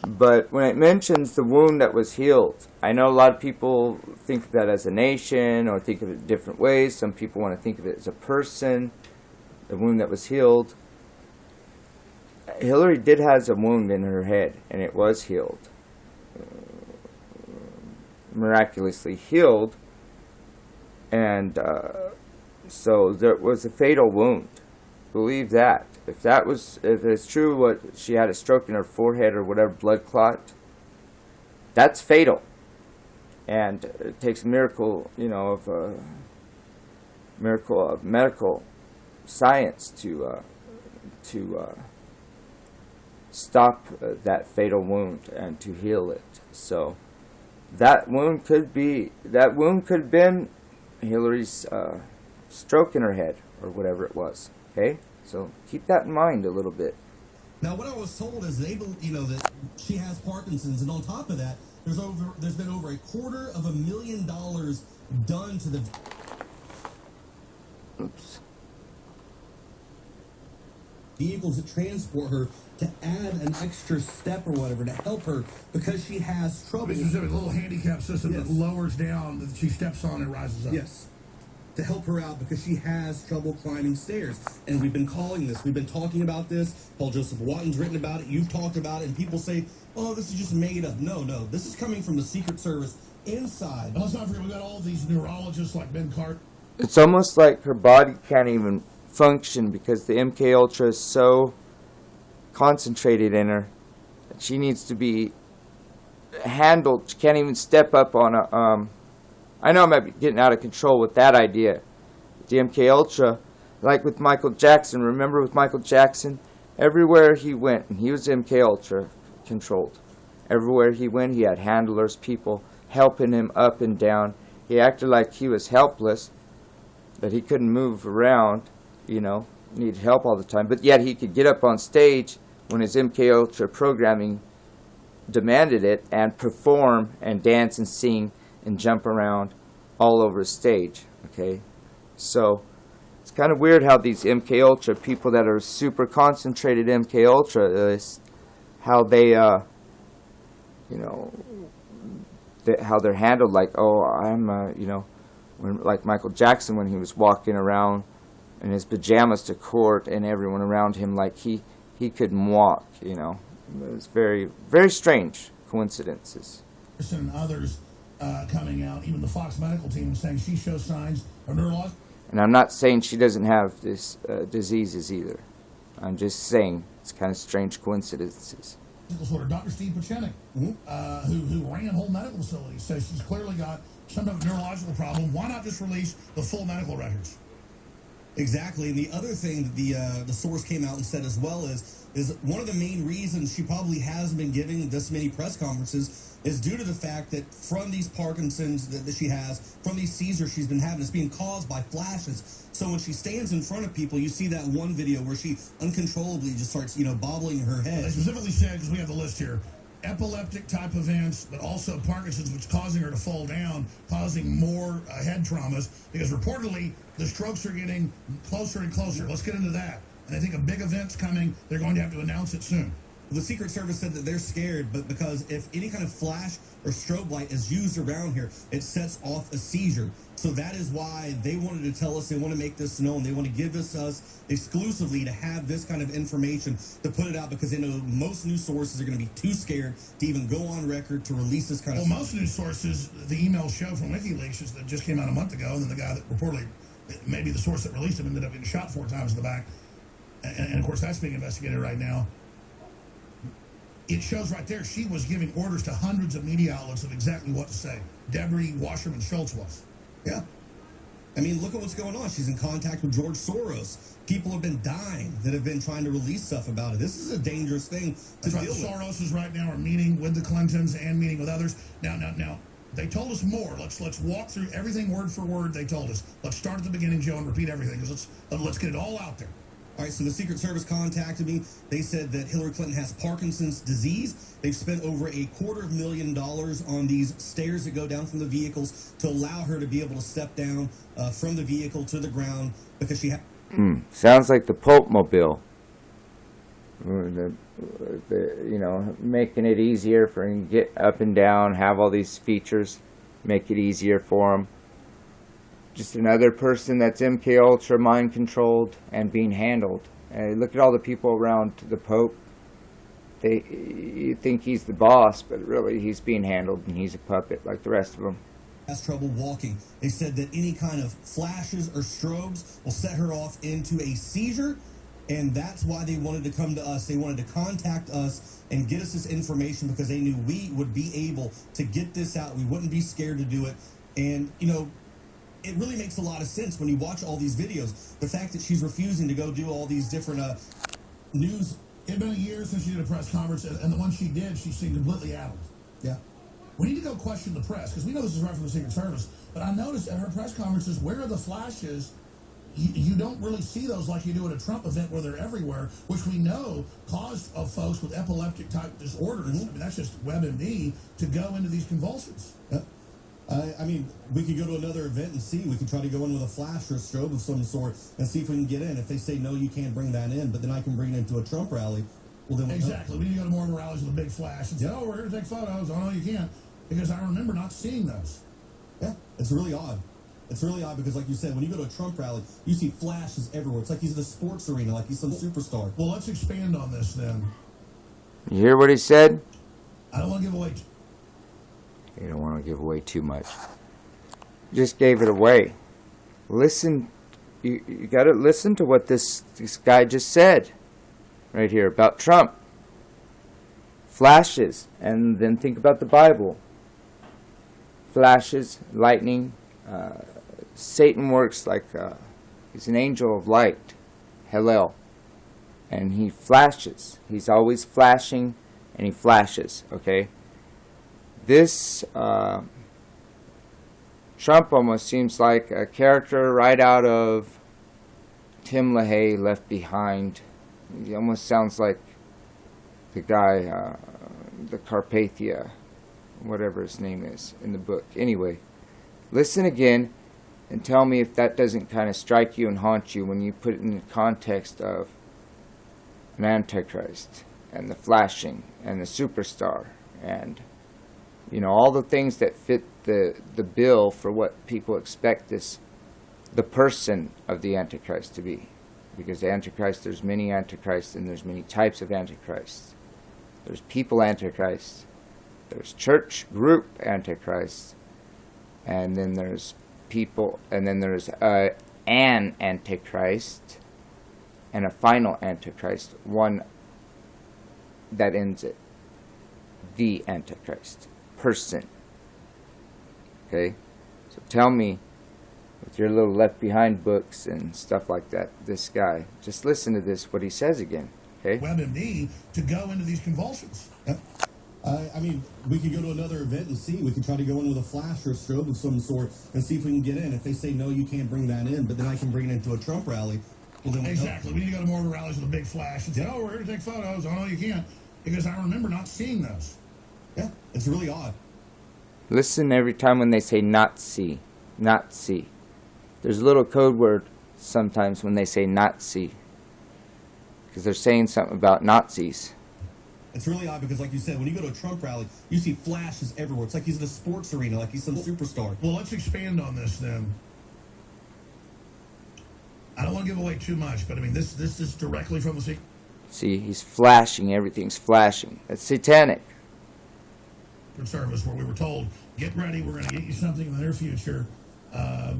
But when it mentions the wound that was healed, I know a lot of people think of that as a nation or think of it different ways. Some people want to think of it as a person, the wound that was healed. Hillary did have a wound in her head, and it was healed. Miraculously healed. And so there was a fatal wound. Believe that. If it's true what she had a stroke in her forehead or whatever, blood clot, that's fatal. And it takes a miracle, of medical science to stop that fatal wound and to heal it. So that wound could have been Hillary's stroke in her head or whatever it was. Okay, so keep that in mind a little bit. Now, what I was told is that she has Parkinson's, and on top of that, there's been over $250,000 done to the vehicles that transport her to add an extra step or whatever to help her because she has trouble. This is a little handicap system that lowers down, that she steps on and rises up. Yes. To help her out because she has trouble climbing stairs. And we've been we've been talking about this. Paul Joseph Watton's written about it. You've talked about it. And people say, oh, this is just made up. No. This is coming from the Secret Service inside. And let's not forget, we got all these neurologists like Ben Cart. It's almost like her body can't even function because the MK Ultra is so concentrated in her that she needs to be handled. She can't even step up on a I know I might be getting out of control with that idea. The MK Ultra, like with Michael Jackson, remember with Michael Jackson? Everywhere he went, and he was MK Ultra controlled. Everywhere he went, he had handlers, people helping him up and down. He acted like he was helpless, that he couldn't move around, needed help all the time. But yet he could get up on stage when his MK Ultra programming demanded it and perform and dance and sing and jump around all over the stage, okay? So it's kind of weird how these MK Ultra people that are super concentrated MK Ultra, how they, how they're handled. Like, oh, I'm, when like Michael Jackson when he was walking around in his pajamas to court and everyone around him like he couldn't walk, It was very, very strange coincidences. And others coming out, even the Fox medical team saying she shows signs of neurological. And I'm not saying she doesn't have this diseases either. I'm just saying it's kind of strange coincidences. Dr. Steve Pachenik, who ran whole medical facilities, says she's clearly got some type of neurological problem. Why not just release the full medical records? Exactly. And the other thing that the source came out and said as well is one of the main reasons she probably hasn't been giving this many press conferences is due to the fact that from these Parkinson's that she has, from these seizures she's been having, it's being caused by flashes. So when she stands in front of people, you see that one video where she uncontrollably just starts, bobbling her head. They specifically said, because we have the list here, epileptic type events, but also Parkinson's, which is causing her to fall down, causing more head traumas, because reportedly the strokes are getting closer and closer. Let's get into that. And I think a big event's coming. They're going to have to announce it soon. The Secret Service said that they're scared, but because if any kind of flash or strobe light is used around here, it sets off a seizure. So that is why they wanted to tell us, they want to make this known, they want to give this us exclusively to have this kind of information to put it out, because they know most news sources are going to be too scared to even go on record to release this kind of stuff. Most news sources, the emails show from WikiLeaks that just came out a month ago, and then the guy that reportedly, maybe the source that released it, ended up getting shot 4 times in the back. And of course, that's being investigated right now. It shows right there she was giving orders to hundreds of media outlets of exactly what to say. Debbie Wasserman Schultz was. Yeah. I mean, look at what's going on. She's in contact with George Soros. People have been dying that have been trying to release stuff about it. This is a dangerous thing to deal with. Soroses right now are meeting with the Clintons and meeting with others. Now, they told us more. Let's walk through everything word for word they told us. Let's start at the beginning, Joe, and repeat everything, because let's get it all out there. All right, so the Secret Service contacted me. They said that Hillary Clinton has Parkinson's disease. They've spent over $250,000 on these stairs that go down from the vehicles to allow her to be able to step down from the vehicle to the ground because she sounds like the Pope Mobile. Making it easier for him to get up and down, have all these features, make it easier for him. Just another person that's MK Ultra mind controlled and being handled. Look at all the people around the Pope. You think he's the boss, but really he's being handled and he's a puppet like the rest of them. has trouble walking. They said that any kind of flashes or strobes will set her off into a seizure, and that's why they wanted to come to us. They wanted to contact us and get us this information because they knew we would be able to get this out. We wouldn't be scared to do it. And, you know, it really makes a lot of sense when you watch all these videos. The fact that she's refusing to go do all these different news. It had been a year since she did a press conference, and the one she did, she seemed completely addled. Yeah. We need to go question the press, because we know this is right from the Secret Service, but I noticed at her press conferences, where are the flashes? You don't really see those like you do at a Trump event where they're everywhere, which we know caused folks with epileptic-type disorders, I mean, that's just WebMD, to go into these convulsions. Yeah. I mean, we could go to another event and see. We could try to go in with a flash or a strobe of some sort and see if we can get in. If they say, no, you can't bring that in, but then I can bring it into a Trump rally, well, then Exactly. We need to go to more of the rallies with a big flash and say, oh, we're here to take photos. Oh, no, you can't. Because I remember not seeing those. Yeah, it's really odd. It's really odd because, like you said, when you go to a Trump rally, you see flashes everywhere. It's like he's in a sports arena, like he's some superstar. Well, let's expand on this then. You hear what he said? I don't want to give away... You don't want to give away too much. Just gave it away. Listen, you got to listen to what this guy just said right here about Trump. Flashes, and then think about the Bible. Flashes, lightning. Satan works like he's an angel of light, Hallel, and he flashes. He's always flashing, and he flashes. Okay. This Trump almost seems like a character right out of Tim LaHaye, Left Behind. He almost sounds like the guy, the Carpathia, whatever his name is in the book. Anyway, listen again and tell me if that doesn't kind of strike you and haunt you when you put it in the context of an Antichrist and the flashing and the superstar and, you know, all the things that fit the bill for what people expect the person of the Antichrist to be. Because the Antichrist, there's many Antichrists and there's many types of Antichrists. There's people Antichrists, there's church group Antichrists, and then there's people, and then there's an Antichrist and a final Antichrist, one that ends it. The Antichrist person. Okay? So tell me, with your little Left Behind books and stuff like that, this guy, just listen to this, what he says again. Okay? WebMD to go into these convulsions. Yep. I mean, we could go to another event and see. We could try to go in with a flash or a strobe of some sort and see if we can get in. If they say, no, you can't bring that in, but then I can bring it into a Trump rally. Well, then Exactly. We need to go to more of the rallies with a big flash and say, oh, we're here to take photos. Oh, no, you can't. Because I remember not seeing those. Yeah, it's really odd. Listen every time when they say Nazi. Nazi. There's a little code word sometimes when they say Nazi. Because they're saying something about Nazis. It's really odd because, like you said, when you go to a Trump rally, you see flashes everywhere. It's like he's in a sports arena, like he's some superstar. Well, let's expand on this then. I don't want to give away too much, but I mean, this is directly from the Secret See, he's flashing. Everything's flashing. That's satanic. Service, where we were told, get ready, we're going to get you something in the near future.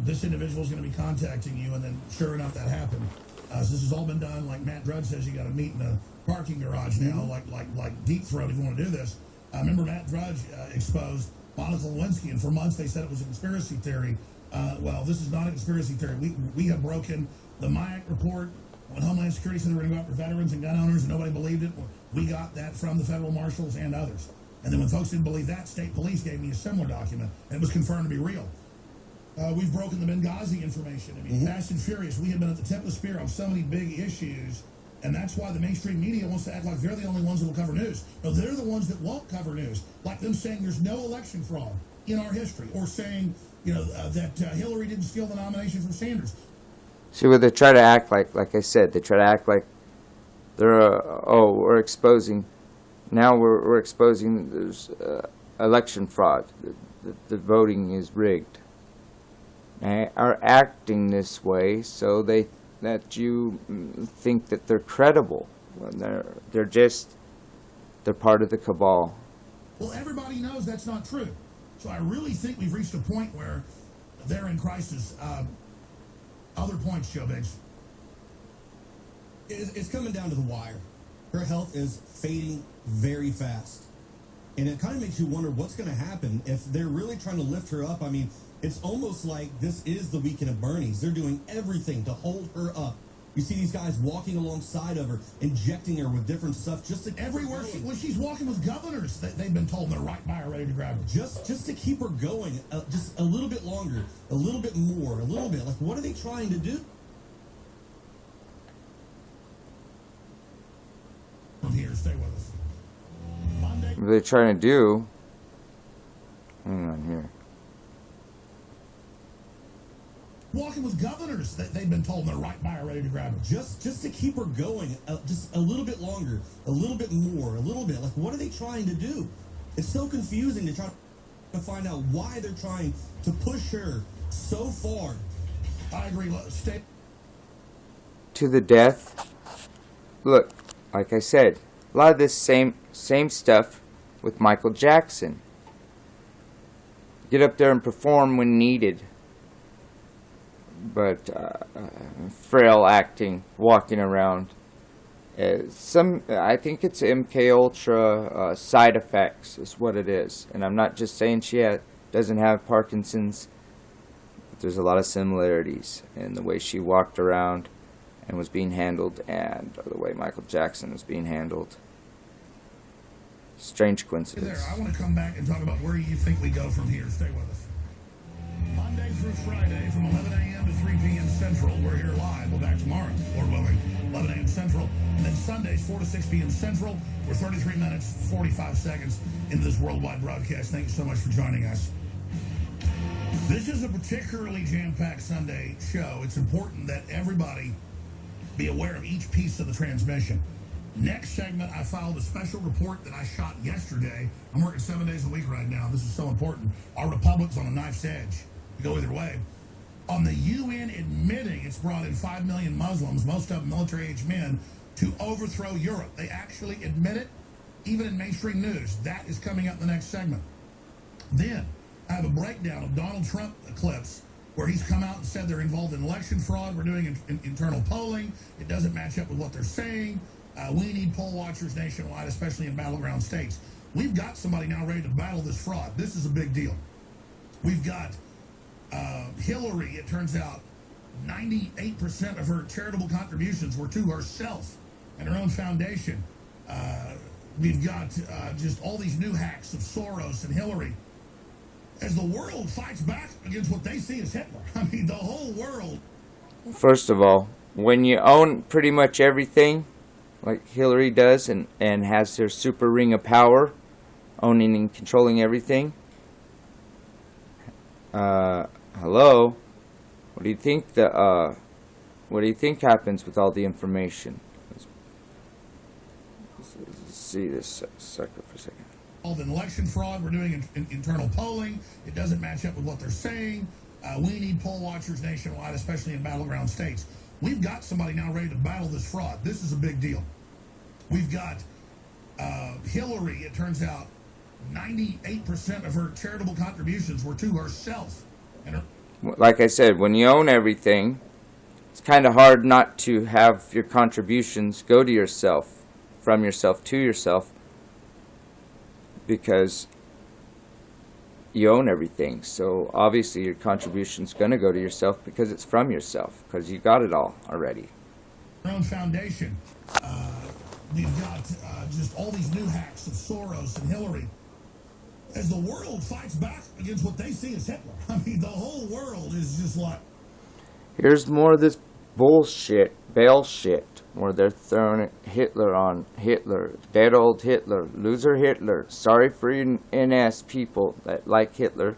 This individual is going to be contacting you, and then sure enough, that happened. So this has all been done, like Matt Drudge says, you got to meet in a parking garage now, like Deep Throat if you want to do this. Remember Matt Drudge exposed Monica Lewinsky, and for months they said it was a conspiracy theory. Well, this is not a conspiracy theory. We have broken the MIAC report when Homeland Security said they were going to go after veterans and gun owners, and nobody believed it. We got that from the federal marshals and others. And then when folks didn't believe that, state police gave me a similar document, and it was confirmed to be real. We've broken the Benghazi information. I mean, Fast and Furious, we have been at the tip of the spear on so many big issues, and that's why the mainstream media wants to act like they're the only ones that will cover news. No, they're the ones that won't cover news, like them saying there's no election fraud in our history, or saying, that Hillary didn't steal the nomination from Sanders. See, what they try to act like I said, they try to act like they're, we're exposing, now we're exposing there's election fraud, the voting is rigged. They are acting this way so that you think that they're credible when they're part of the cabal. Well, everybody knows that's not true. So I really think we've reached a point where they're in crisis. Other points, Joe Biggs. It's coming down to the wire. Her health is fading very fast. And it kind of makes you wonder what's going to happen if they're really trying to lift her up. I mean, it's almost like this is the weekend of Bernie's. They're doing everything to hold her up. You see these guys walking alongside of her, injecting her with different stuff just to Everywhere she's walking with governors, they've been told they're right by her, ready to grab her. just to keep her going, just a little bit longer, a little bit more, a little bit. Like, what are they trying to do? From here, stay with us. Monday. What they're trying to do. Hang on here. Walking with governors, they've been told they're right by her, ready to grab her. Just to keep her going, just a little bit longer, a little bit more, a little bit. Like, what are they trying to do? It's so confusing to try to find out why they're trying to push her so far. I agree. Stay. To the death. Look, like I said, a lot of this same stuff with Michael Jackson. Get up there and perform when needed. But frail acting, walking around. I think it's MK Ultra side effects is what it is. And I'm not just saying she doesn't have Parkinson's, but there's a lot of similarities in the way she walked around and was being handled, and the way Michael Jackson was being handled. Strange coincidence. There, I want to come back and talk about where you think we go from here. Stay with us. Monday through Friday from 11 a.m. to 3 p.m. Central. We're here live. We're back tomorrow, Lord willing, 11 a.m. Central. And then Sundays, 4 to 6 p.m. Central. We're 33 minutes, 45 seconds into this worldwide broadcast. Thank you so much for joining us. This is a particularly jam-packed Sunday show. It's important that everybody be aware of each piece of the transmission. Next segment, I filed a special report that I shot yesterday. I'm working 7 days a week right now. This is so important. Our republic's on a knife's edge. You go either way. On the UN admitting it's brought in 5 million Muslims, most of them military-aged men, to overthrow Europe. They actually admit it, even in mainstream news. That is coming up in the next segment. Then, I have a breakdown of Donald Trump clips where he's come out and said they're involved in election fraud. We're doing internal polling. It doesn't match up with what they're saying. We need poll watchers nationwide, especially in battleground states. We've got somebody now ready to battle this fraud. This is a big deal. We've got Hillary. It turns out 98% of her charitable contributions were to herself and her own foundation. We've got just all these new hacks of Soros and Hillary. As the world fights back against what they see as Hitler. I mean, the whole world. First of all, when you own pretty much everything, like Hillary does, and has their super ring of power, owning and controlling everything, hello? What do you think what do you think happens with all the information? Let's see this sucker for a second. In election fraud, we're doing internal polling. It doesn't match up with what they're saying. We need poll watchers nationwide, especially in battleground states. We've got somebody now ready to battle this fraud. This is a big deal. We've got Hillary. It turns out 98% of her charitable contributions were to herself. And like I said, when you own everything, it's kind of hard not to have your contributions go to yourself, from yourself to yourself, because you own everything. So obviously your contribution's going to go to yourself because it's from yourself, because you got it all already. Our own foundation. We've got just all these new hacks of Soros and Hillary. As the world fights back against what they see as Hitler. I mean, the whole world is just like... Here's more of this bullshit, bail shit, where they're throwing Hitler on Hitler, dead old Hitler, loser Hitler. Sorry for you NS people that like Hitler.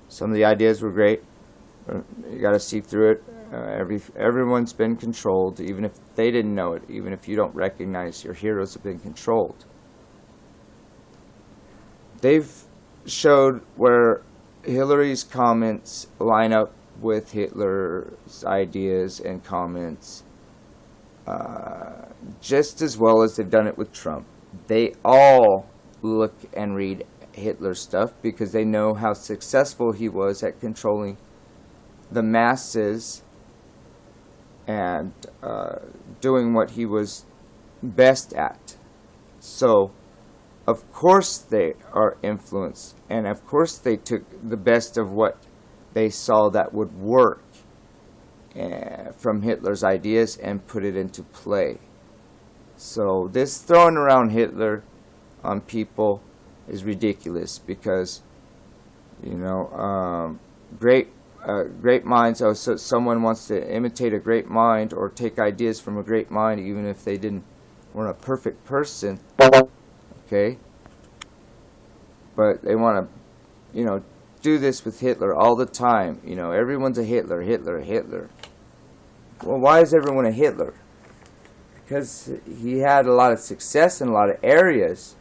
Some of the ideas were great. You got to see through it. Everyone's been controlled, even if they didn't know it, even if you don't recognize your heroes have been controlled. They've showed where Hillary's comments line up with Hitler's ideas and comments just as well as they've done it with Trump. They all look and read Hitler stuff because they know how successful he was at controlling the masses and doing what he was best at. So, of course they are influenced, and of course they took the best of what they saw that would work from Hitler's ideas and put it into play. So this throwing around Hitler on people is ridiculous because, you know, great minds. Oh, so someone wants to imitate a great mind or take ideas from a great mind, even if they weren't a perfect person. Okay, but they want to, you know, do this with Hitler all the time. You know, everyone's a Hitler, Hitler, Hitler. Well, why is everyone a Hitler? Because he had a lot of success in a lot of areas,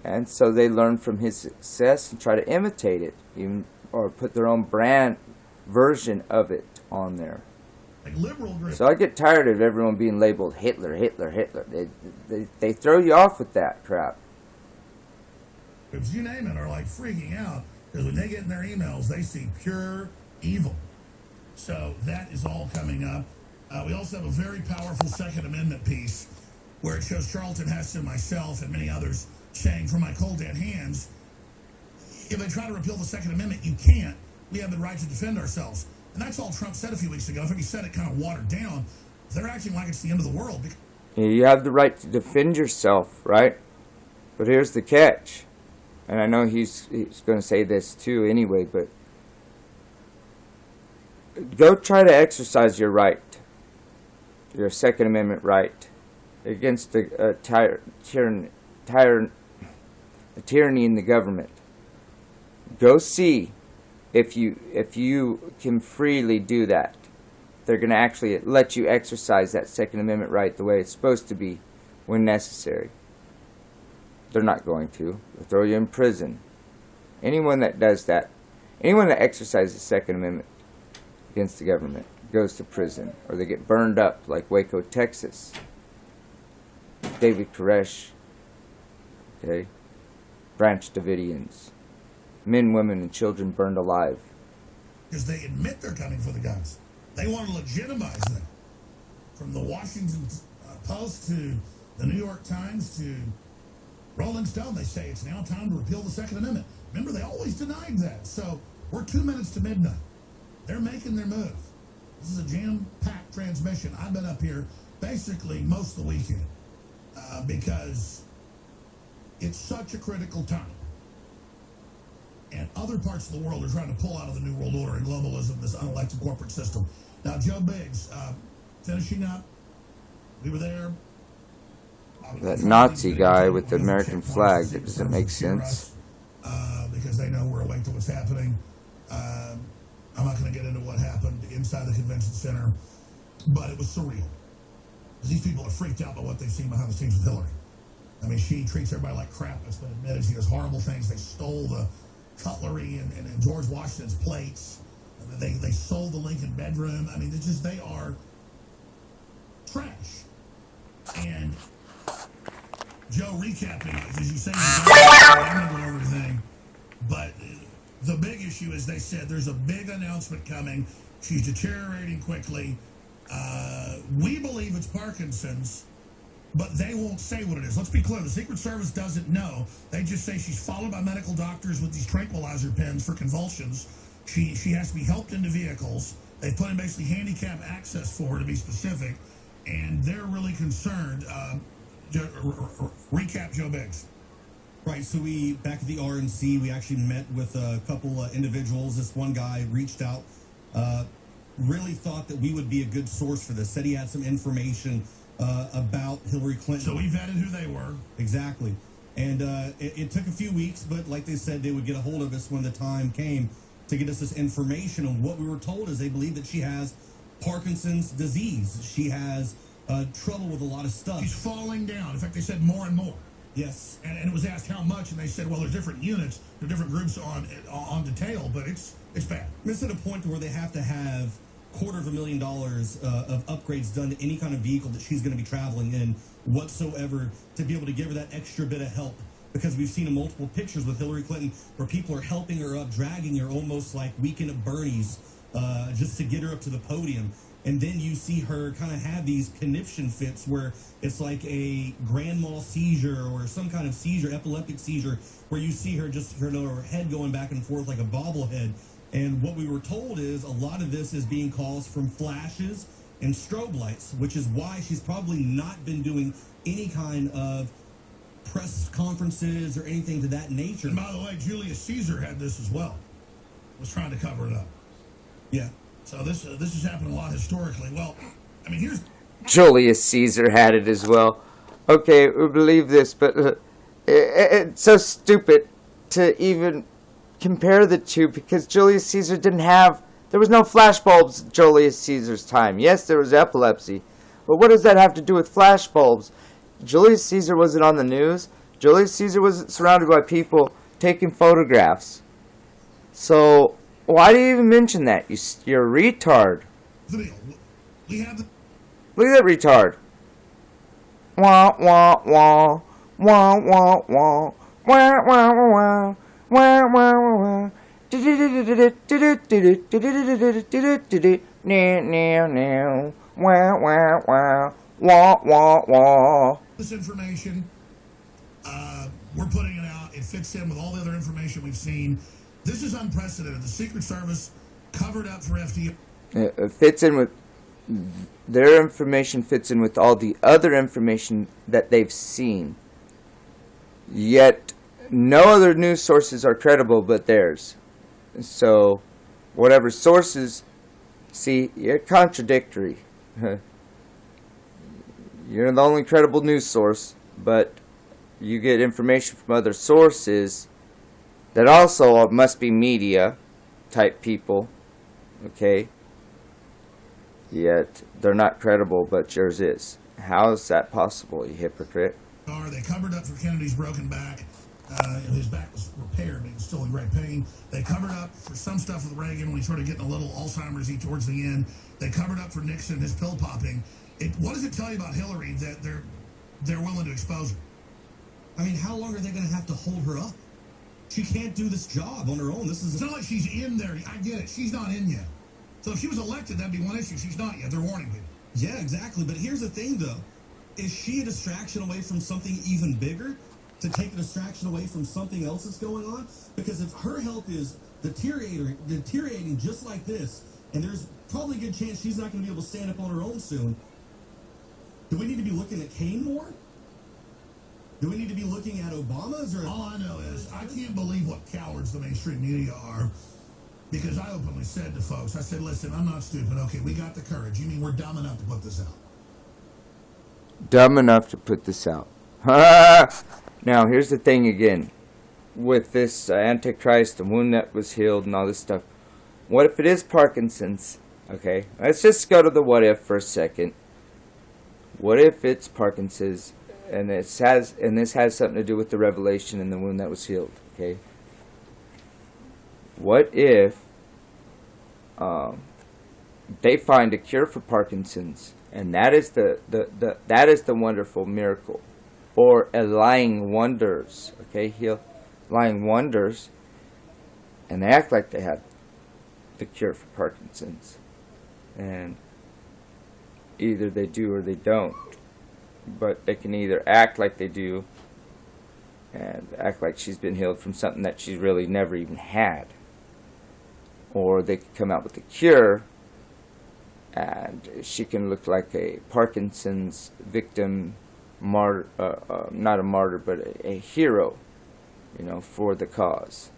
and so they learn from his success and try to imitate it, even or put their own brand version of it on there. Like liberal group. So I get tired of everyone being labeled Hitler, Hitler, Hitler. They throw you off with that crap. Groups, you name it, are like freaking out because when they get in their emails, they see pure evil. So that is all coming up. We also have a very powerful Second Amendment piece where it shows Charlton Heston, myself, and many others saying, from my cold dead hands, if they try to repeal the Second Amendment, you can't. We have the right to defend ourselves. And that's all Trump said a few weeks ago. I think he said it kind of watered down. They're acting like it's the end of the world. You have the right to defend yourself, right? But here's the catch. And I know he's going to say this too anyway, but go try to exercise your right, your Second Amendment right, against the tyranny in the government. Go see if you can freely do that. They're going to actually let you exercise that Second Amendment right the way it's supposed to be when necessary. They're not going to. They'll throw you in prison. Anyone that does that, anyone that exercises the Second Amendment against the government goes to prison, or they get burned up like Waco, Texas. David Koresh, okay, Branch Davidians, men, women, and children burned alive. Because they admit they're coming for the guns. They want to legitimize them. From the Washington Post to the New York Times to Rolling Stone, they say it's now time to repeal the Second Amendment. Remember, they always denied that. So we're 2 minutes to midnight. They're making their move. This is a jam-packed transmission. I've been up here basically most of the weekend because it's such a critical time. And other parts of the world are trying to pull out of the New World Order and globalism, this unelected corporate system. Now, Joe Biggs, finishing up, we were there. That Nazi guy with the American flag, that doesn't make sense. Because they know we're awake to what's happening. I'm not going to get into what happened inside the convention center, but it was surreal. These people are freaked out by what they've seen behind the scenes with Hillary. I mean, she treats everybody like crap. That's been admitted. She does horrible things. They stole the cutlery and George Washington's plates. They sold the Lincoln bedroom. I mean, they are trash. And Joe, recapping, as you say, I'm going over everything, but the big issue is they said there's a big announcement coming. She's deteriorating quickly. We believe it's Parkinson's, but they won't say what it is. Let's be clear. The Secret Service doesn't know. They just say she's followed by medical doctors with these tranquilizer pens for convulsions. She has to be helped into vehicles. They put in basically handicap access for her, to be specific, and they're really concerned. Recap, Joe Biggs. Right, so back at the RNC, we actually met with a couple individuals. This one guy reached out, really thought that we would be a good source for this, said he had some information about Hillary Clinton. So we vetted who they were. Exactly. And it took a few weeks, but like they said, they would get a hold of us when the time came to get us this information. And what we were told is they believe that she has Parkinson's disease. She has trouble with a lot of stuff. She's falling down. In fact, they said more and more. Yes. And it was asked how much, and they said, well, there's different units, there are different groups on detail, but it's bad. It's at a point where they have to have $250,000 of upgrades done to any kind of vehicle that she's going to be traveling in whatsoever to be able to give her that extra bit of help. because we've seen in multiple pictures with Hillary Clinton where people are helping her up, dragging her almost like Weekend at Bernie's, just to get her up to the podium. And then you see her kind of have these conniption fits where it's like a grand mal seizure or some kind of seizure, epileptic seizure, where you see her just her head going back and forth like a bobblehead. And what we were told is a lot of this is being caused from flashes and strobe lights, which is why she's probably not been doing any kind of press conferences or anything to that nature. And by the way, Julius Caesar had this as well. Was trying to cover it up. Yeah. So this has happened a lot historically. Well, I mean, here's Julius Caesar had it as well. Okay, we believe this, but it's so stupid to even compare the two because Julius Caesar didn't have. There was no flashbulbs in Julius Caesar's time. Yes, there was epilepsy, but what does that have to do with flashbulbs? Julius Caesar wasn't on the news. Julius Caesar was surrounded by people taking photographs. So why do you even mention that? You're a retard. the deal. We have the Look at that retard. Wah wah wah wah wah wah wah wah wah wah wah wah. this information. We're putting it out. It fits in with all the other information we've seen. This is unprecedented. The Secret Service covered up for FDR. It fits in with their information, fits in with all the other information that they've seen. Yet no other news sources are credible but theirs. So whatever sources, see, you're contradictory. You're the only credible news source, but you get information from other sources that also must be media type people, okay? Yet they're not credible, but yours is. How is that possible, you hypocrite? They covered up for Kennedy's broken back. His back was repaired, but he was still in great pain. They covered up for some stuff with Reagan when he started getting a little Alzheimer's-y towards the end. They covered up for Nixon, his pill popping. What does it tell you about Hillary that they're willing to expose her? I mean, how long are they going to have to hold her up? She can't do this job on her own. It's not like she's in there. I get it. She's not in yet. So if she was elected, that'd be one issue. She's not yet. They're warning people. Yeah, exactly. But here's the thing, though. Is she a distraction away from something even bigger? To take a distraction away from something else that's going on? Because if her health is deteriorating just like this, and there's probably a good chance she's not going to be able to stand up on her own soon, do we need to be looking at Kane more? Do we need to be looking at Obama's? Or all I know is I can't believe what cowards the mainstream media are, because I openly said to folks, I said, listen, I'm not stupid. Okay, we got the courage. You mean we're dumb enough to put this out? Dumb enough to put this out. Now, here's the thing again. With this Antichrist, the wound that was healed and all this stuff. What if it is Parkinson's? Okay, let's just go to the what if for a second. What if it's Parkinson's and this has something to do with the revelation and the wound that was healed? Okay. What if they find a cure for Parkinson's, and that is the wonderful miracle, or a lying wonders? Okay, lying wonders, and they act like they have the cure for Parkinson's, and either they do or they don't. But they can either act like they do and act like she's been healed from something that she really never even had, or they could come out with a cure and she can look like a Parkinson's victim, martyr, not a martyr, but a hero, for the cause.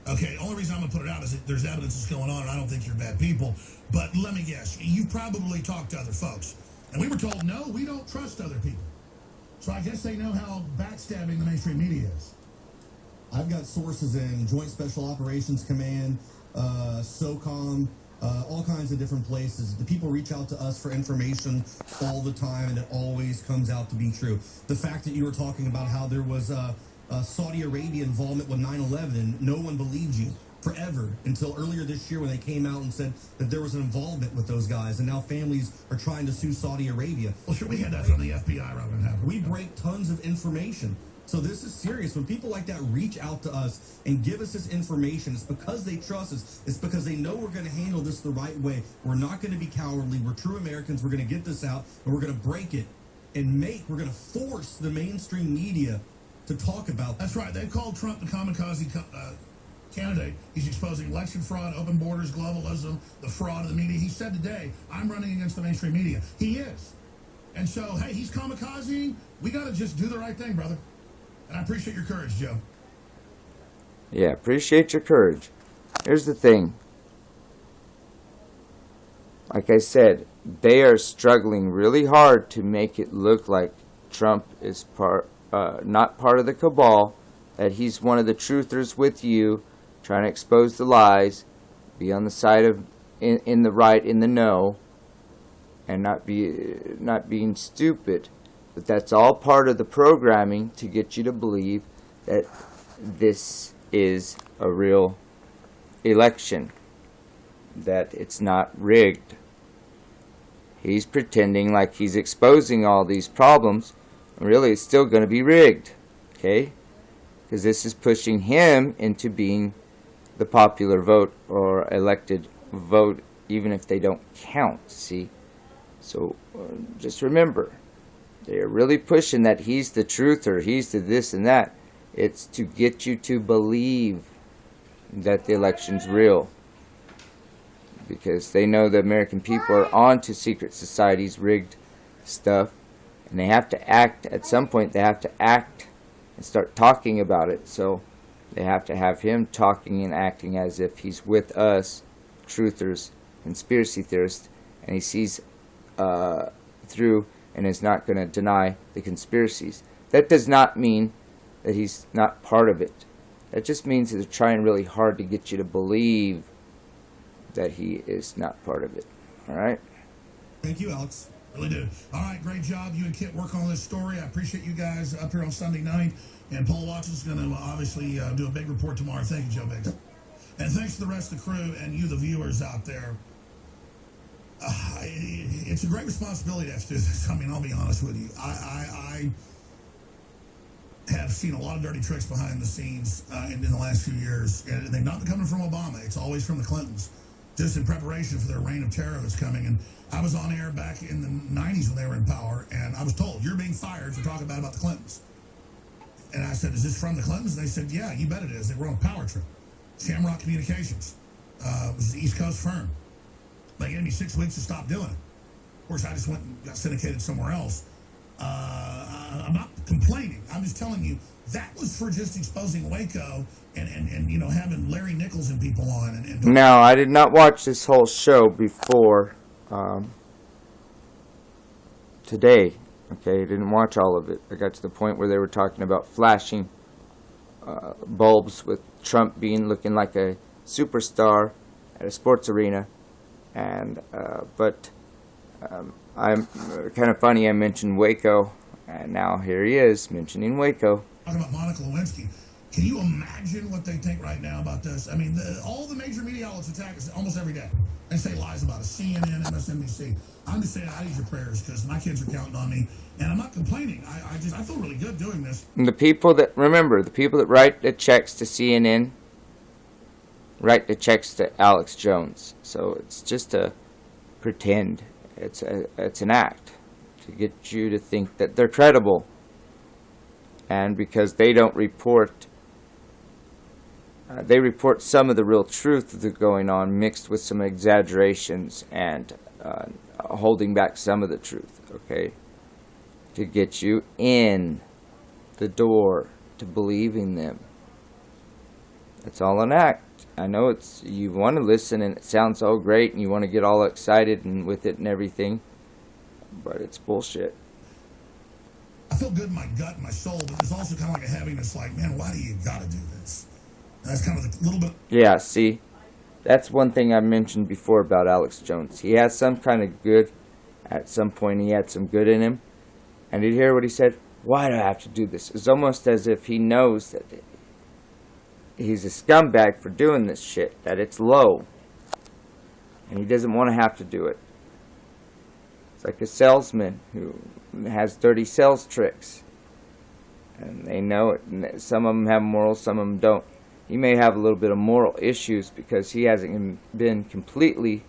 Okay, only reason I'm going to put it out is that there's evidence that's going on, and I don't think you're bad people. But let me guess, you've probably talked to other folks. And we were told, no, we don't trust other people. So I guess they know how backstabbing the mainstream media is. I've got sources in Joint Special Operations Command, SOCOM, all kinds of different places. The people reach out to us for information all the time, and it always comes out to be true. The fact that you were talking about how there was Saudi Arabia involvement with 9/11, and no one believed you forever until earlier this year when they came out and said that there was an involvement with those guys, and now families are trying to sue Saudi Arabia. Well, sure, we had that from the FBI rather than having. We break tons of information. So this is serious. When people like that reach out to us and give us this information, it's because they trust us. It's because they know we're going to handle this the right way. We're not going to be cowardly. We're true Americans. We're going to get this out, and we're going to break it and we're going to force the mainstream media to talk about. That's right. They've called Trump the kamikaze candidate. He's exposing election fraud, open borders, globalism, the fraud of the media. He said today, I'm running against the mainstream media. He is. And so, hey, he's kamikaze. We got to just do the right thing, brother. And I appreciate your courage, Joe. Yeah, appreciate your courage. Here's the thing. Like I said, they are struggling really hard to make it look like Trump is not part of the cabal, that he's one of the truthers with you, trying to expose the lies, be on the side of in the right, in the know, and not being stupid. But that's all part of the programming to get you to believe that this is a real election, that it's not rigged. He's pretending like he's exposing all these problems. Really, it's still going to be rigged, okay? Because this is pushing him into being the popular vote or elected vote, even if they don't count, see? So just remember, they're really pushing that he's the truth or he's the this and that. It's to get you to believe that the election's real. Because they know the American people are on to secret society's rigged stuff. And they have to act, at some point they have to act and start talking about it. So they have to have him talking and acting as if he's with us, truthers, conspiracy theorists, and he sees through and is not going to deny the conspiracies. That does not mean that he's not part of it. That just means that they're trying really hard to get you to believe that he is not part of it. All right? Thank you, Alex. Really do. All right, great job. You and Kit work on this story. I appreciate you guys up here on Sunday night. And Paul Watson's going to obviously do a big report tomorrow. Thank you, Joe Biggs. And thanks to the rest of the crew and you, the viewers out there. It's a great responsibility to have to do this. I mean, I'll be honest with you. I have seen a lot of dirty tricks behind the scenes in the last few years. And they've not been coming from Obama. It's always from the Clintons, just in preparation for their reign of terror that's coming. And I was on air back in the 90s when they were in power, and I was told, you're being fired for talking bad about the Clintons. And I said, is this from the Clintons? And they said, yeah, you bet it is. They were on a power trip. Shamrock Communications was the East Coast firm. They gave me 6 weeks to stop doing it. Of course, I just went and got syndicated somewhere else. I'm not complaining. I'm just telling you, that was for just exposing Waco and you know, having Larry Nichols and people on. Now, I did not watch this whole show before today. Okay, I didn't watch all of it. I got to the point where they were talking about flashing bulbs with Trump looking like a superstar at a sports arena. And but I'm kind of funny. I mentioned Waco, and now here he is mentioning Waco. Talking about Monica Lewinsky. Can you imagine what they think right now about this? I mean, all the major media outlets attack us almost every day. They say lies about us. CNN, MSNBC. I'm just saying I need your prayers because my kids are counting on me, and I'm not complaining. I feel really good doing this. And the people that write the checks to CNN write the checks to Alex Jones. So it's just a pretend. It's an act to get you to think that they're credible. And because they don't report, they report some of the real truth that's going on mixed with some exaggerations and holding back some of the truth, okay? To get you in the door to believing them. It's all an act. I know you want to listen and it sounds so great and you want to get all excited and with it and everything, but it's bullshit. I feel good in my gut and my soul, but there's also kind of like a heaviness like, man, why do you got to do this? And that's kind of a little bit... Yeah, see, that's one thing I mentioned before about Alex Jones. He has some kind of good, at some point he had some good in him. And did you hear what he said? Why do I have to do this? It's almost as if he knows that he's a scumbag for doing this shit, that it's low. And he doesn't want to have to do it. It's like a salesman who has dirty sales tricks. And they know it. And some of them have morals, some of them don't. He may have a little bit of moral issues because he hasn't been completely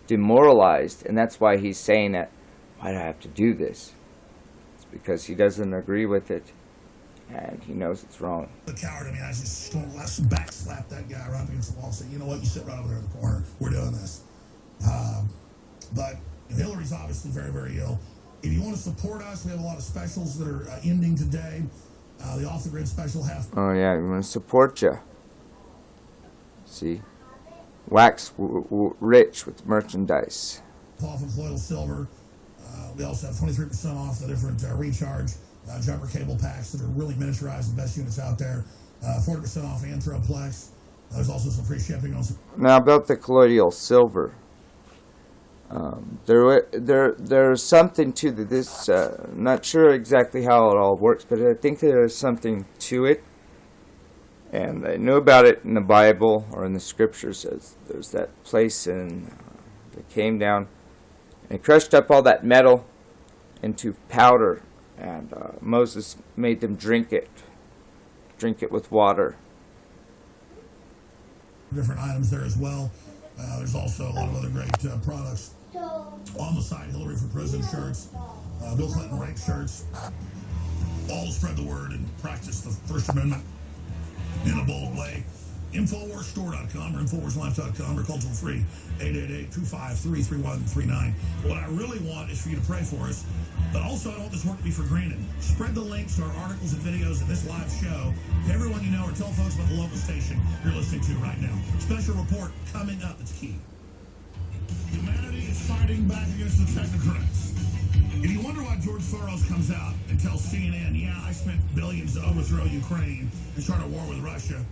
demoralized, and that's why he's saying that, why do I have to do this? It's because he doesn't agree with it, and he knows it's wrong. The coward, I mean, I just backslap that guy right against the wall and say, you know what, you sit right over there in the corner. We're doing this. But Hillary's obviously very, very ill. If you want to support us, we have a lot of specials that are ending today. The Off the Grid special half. Oh yeah, we want to support you. See? Wax rich with merchandise. Off of Loyal Silver. We also have 23% off the different recharge jumper cable packs that are really miniaturized, the best units out there. 40% off Anthroplex. There's also some free shipping on some. Now about the colloidal silver. There's something to this. Not sure exactly how it all works, but I think there's something to it. And I knew about it in the Bible or in the scriptures. There's that place and they came down and crushed up all that metal into powder, and Moses made them drink it with water. Different items there as well. There's also a lot of other great products on the site. Hillary for Prison shirts, Bill Clinton rape shirts, all to spread the word and practice the First Amendment in a bold way. Infowarsstore.com or InfoWarsLife.com or cultural free 888-253-3139. What I really want is for you to pray for us, but also I don't want this work to be for granted. Spread the links to our articles and videos of this live show to everyone you know, or tell folks about the local station you're listening to right now. Special report coming up. It's key. Humanity is fighting back against the technocrats. If you wonder why George Soros comes out and tells CNN, yeah, I spent billions to overthrow Ukraine and start a war with Russia,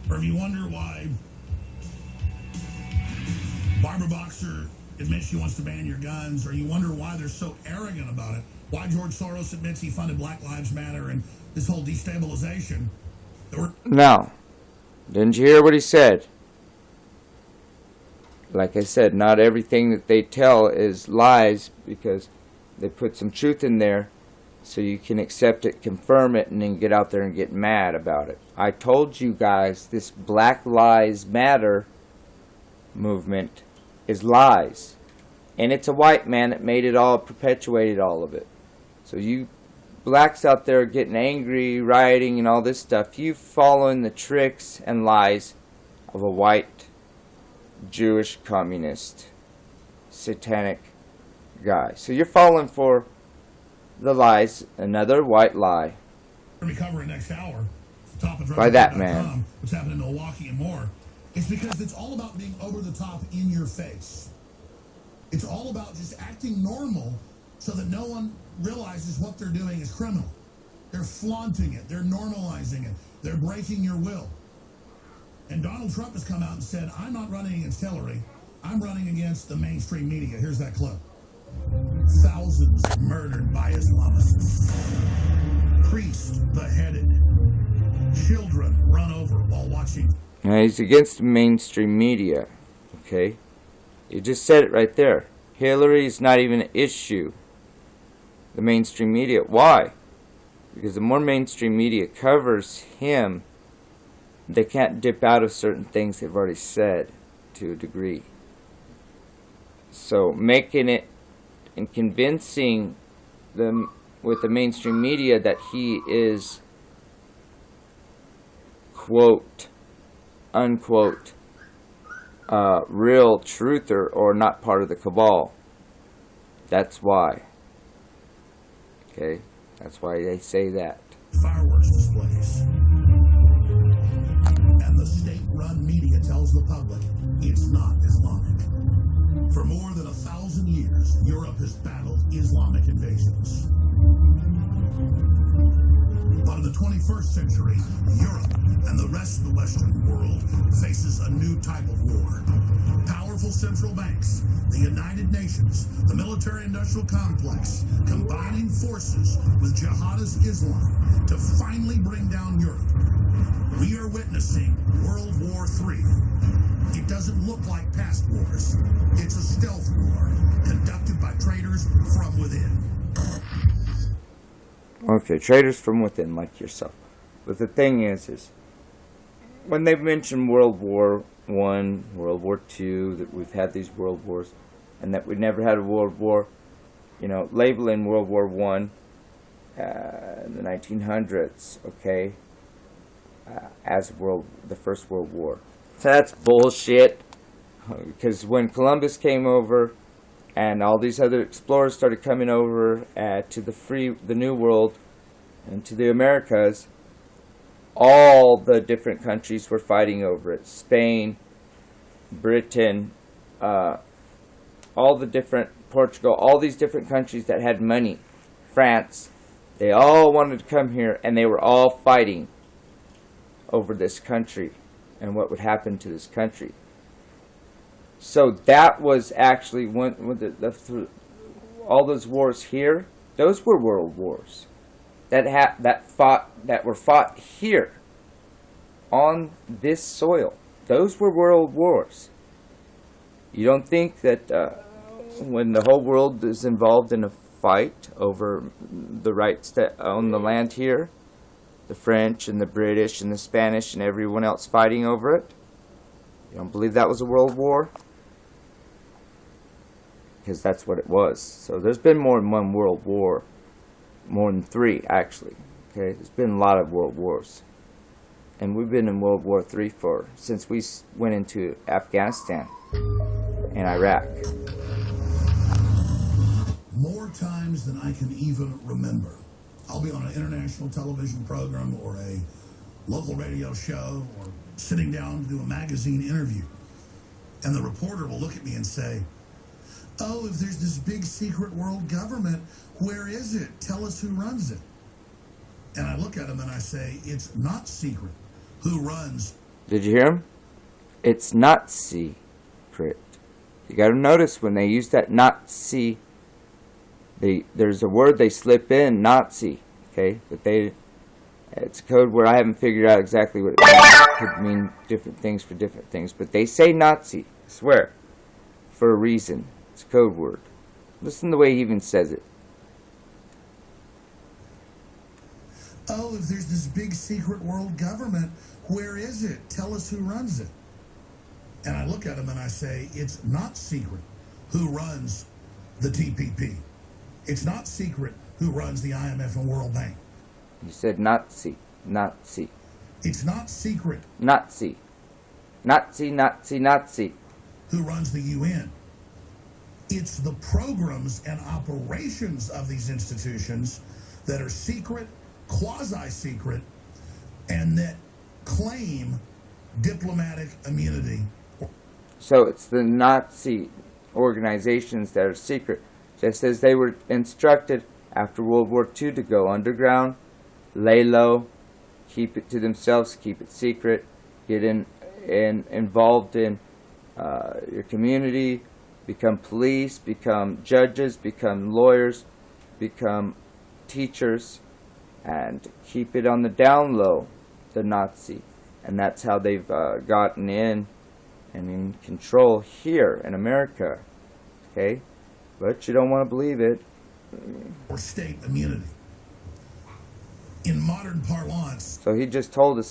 or if you wonder why Barbara Boxer admits she wants to ban your guns, or you wonder why they're so arrogant about it, why George Soros admits he funded Black Lives Matter and this whole destabilization. Now, didn't you hear what he said? Like I said, not everything that they tell is lies, because they put some truth in there so you can accept it, confirm it, and then get out there and get mad about it. I told you guys this Black Lives Matter movement is lies. And it's a white man that made it all, perpetuated all of it. So you blacks out there getting angry, rioting, and all this stuff, you following the tricks and lies of a white Jewish communist satanic guy. So you're falling for the lies, another white lie. We're going to be covering next hour. Top of by that man. What's happening in Milwaukee and more. It's because it's all about being over the top, in your face. It's all about just acting normal so that no one realizes what they're doing is criminal. They're flaunting it. They're normalizing it. They're breaking your will. And Donald Trump has come out and said, I'm not running against Hillary. I'm running against the mainstream media. Here's that clip. Thousands murdered by Islamists. Priests beheaded. Children run over while watching. Now he's against the mainstream media. Okay? You just said it right there. Hillary is not even an issue. The mainstream media. Why? Because the more mainstream media covers him, they can't dip out of certain things they've already said to a degree. So making it and convincing them with the mainstream media that he is, quote, unquote, real truther or not part of the cabal. That's why. Okay? That's why they say that. Fireworks displays. And the state-run media tells the public it's not Islamic. For more than 1,000 years, Europe has battled Islamic invasions. But in the 21st century, Europe and the rest of the Western world faces a new type of war. Powerful central banks, the United Nations, the military-industrial complex, combining forces with jihadist Islam to finally bring down Europe. We are witnessing World War III. It doesn't look like past wars. It's a stealth war conducted by traitors from within. Okay, traitors from within, like yourself. But the thing is when they mention World War One, World War Two, that we've had these world wars, and that we never had a world war, labeling World War One in the 1900s, okay, as the First World War. So that's bullshit. Because when Columbus came over, and all these other explorers started coming over to the New World, and to the Americas, all the different countries were fighting over it. Spain, Britain, all the different, Portugal, all these different countries that had money, France, they all wanted to come here, and they were all fighting over this country and what would happen to this country. So that was actually all those wars here. Those were world wars that were fought here on this soil. Those were world wars. You don't think that when the whole world is involved in a fight over the rights that own the land here, the French and the British and the Spanish and everyone else fighting over it, you don't believe that was a world war? Because that's what it was. So there's been more than one world war. More than three, actually. Okay, there's been a lot of world wars. And we've been in World War III since we went into Afghanistan and Iraq. More times than I can even remember. I'll be on an international television program or a local radio show or sitting down to do a magazine interview. And the reporter will look at me and say, "Oh, if there's this big secret world government, where is it? Tell us who runs it." And I look at him and I say, "It's not secret. Who runs?" Did you hear him? It's not secret. You got to notice when they use that Nazi, there's a word they slip in, Nazi, okay? But it's a code word. I haven't figured out exactly what it means. It could mean different things for different things. But they say Nazi, I swear, for a reason. It's a code word. Listen to the way he even says it. "Oh, if there's this big secret world government, where is it? Tell us who runs it." And I look at him and I say, "It's not secret who runs the TPP. It's not secret who runs the IMF and World Bank. You said Nazi, Nazi. It's not secret Nazi, Nazi, Nazi, Nazi. who runs the UN. It's the programs and operations of these institutions that are secret, quasi-secret, and that claim diplomatic immunity." So it's the Nazi organizations that are secret. Just as they were instructed after World War II to go underground, lay low, keep it to themselves, keep it secret, get involved in your community, become police, become judges, become lawyers, become teachers, and keep it on the down low, the Nazi. And that's how they've gotten in and in control here in America. Okay? But you don't want to believe it. Or state immunity. In modern parlance, So he just told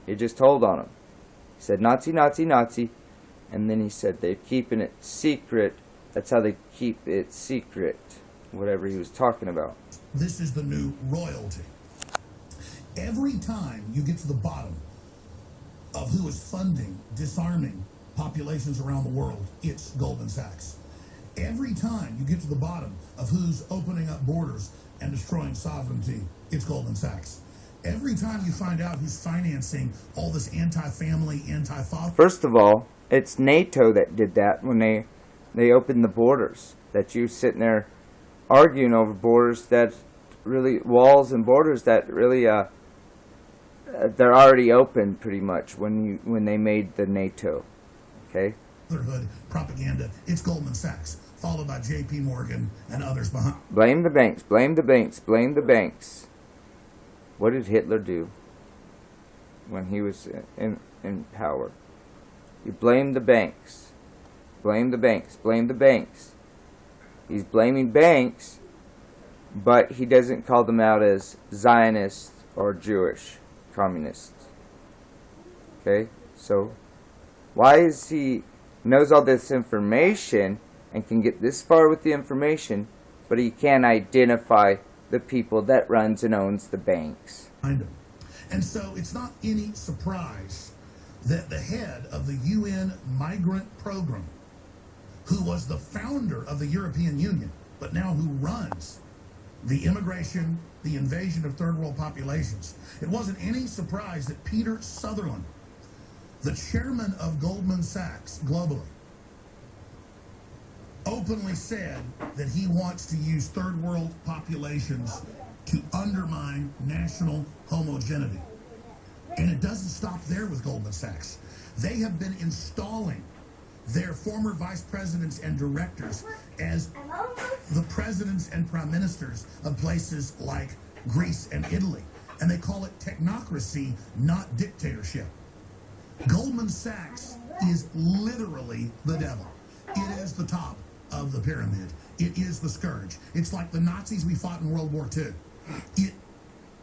he just told on him. He said Nazi, Nazi, Nazi, and then he said they're keeping it secret. That's how they keep it secret. Whatever he was talking about. this is the new royalty. Every time you get to the bottom of who is funding disarming populations around the world, it's Goldman Sachs. Every time you get to the bottom of who's opening up borders and destroying sovereignty, it's Goldman Sachs. Every time you find out who's financing all this anti-family, anti-father... First of all, it's NATO that did that when they opened the borders. That you sitting there arguing over borders that really, walls and borders that really, they're already open pretty much when they made the NATO. Okay? Brotherhood propaganda, it's Goldman Sachs, followed by J.P. Morgan and others behind. Blame the banks, blame the banks, blame the banks. What did Hitler do when he was in power? You blame the banks. Blame the banks, blame the banks. He's blaming banks, but he doesn't call them out as Zionists or Jewish communists. Okay, so why is he knows all this information and can get this far with the information, but he can't identify the people that runs and owns the banks? And so it's not any surprise that the head of the UN migrant program, who was the founder of the European Union, but now who runs the immigration, the invasion of third world populations, it wasn't any surprise that Peter Sutherland, the chairman of Goldman Sachs globally, openly said that he wants to use third world populations to undermine national homogeneity. And it doesn't stop there with Goldman Sachs. They have been installing their former vice presidents and directors as the presidents and prime ministers of places like Greece and Italy. And they call it technocracy, not dictatorship. Goldman Sachs is literally the devil. It is the top of the pyramid. It is the scourge. It's like the Nazis we fought in World War II.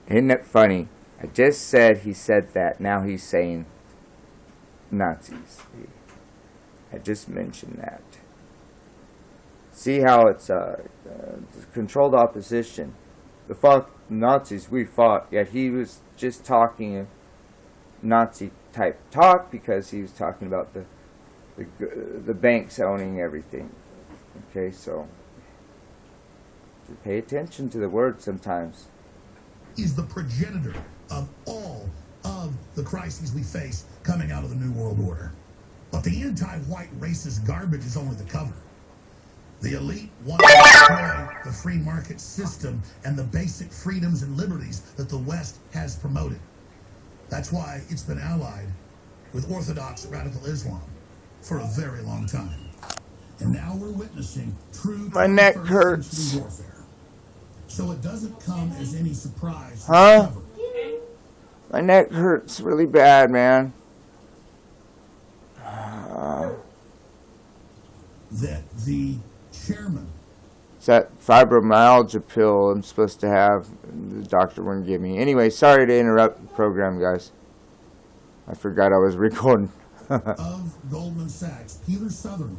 Isn't it funny? I just said he said that. Now he's saying Nazis. I just mentioned that. See how it's controlled opposition. The Nazis we fought, yet he was just talking Nazi type talk because he was talking about the banks owning everything. Okay, so pay attention to the words sometimes. Is the progenitor of all of the crises we face coming out of the New World Order. But the anti-white racist garbage is only the cover. The elite want to destroy the free market system and the basic freedoms and liberties that the West has promoted. That's why it's been allied with Orthodox radical Islam for a very long time. And now we're witnessing true My neck hurts. warfare. So it doesn't come as any surprise. Huh? My neck hurts really bad, man. That the chairman. It's that fibromyalgia pill I'm supposed to have. The doctor wouldn't give me. Anyway, sorry to interrupt the program, guys. I forgot I was recording. Of Goldman Sachs, Peter Sutherland,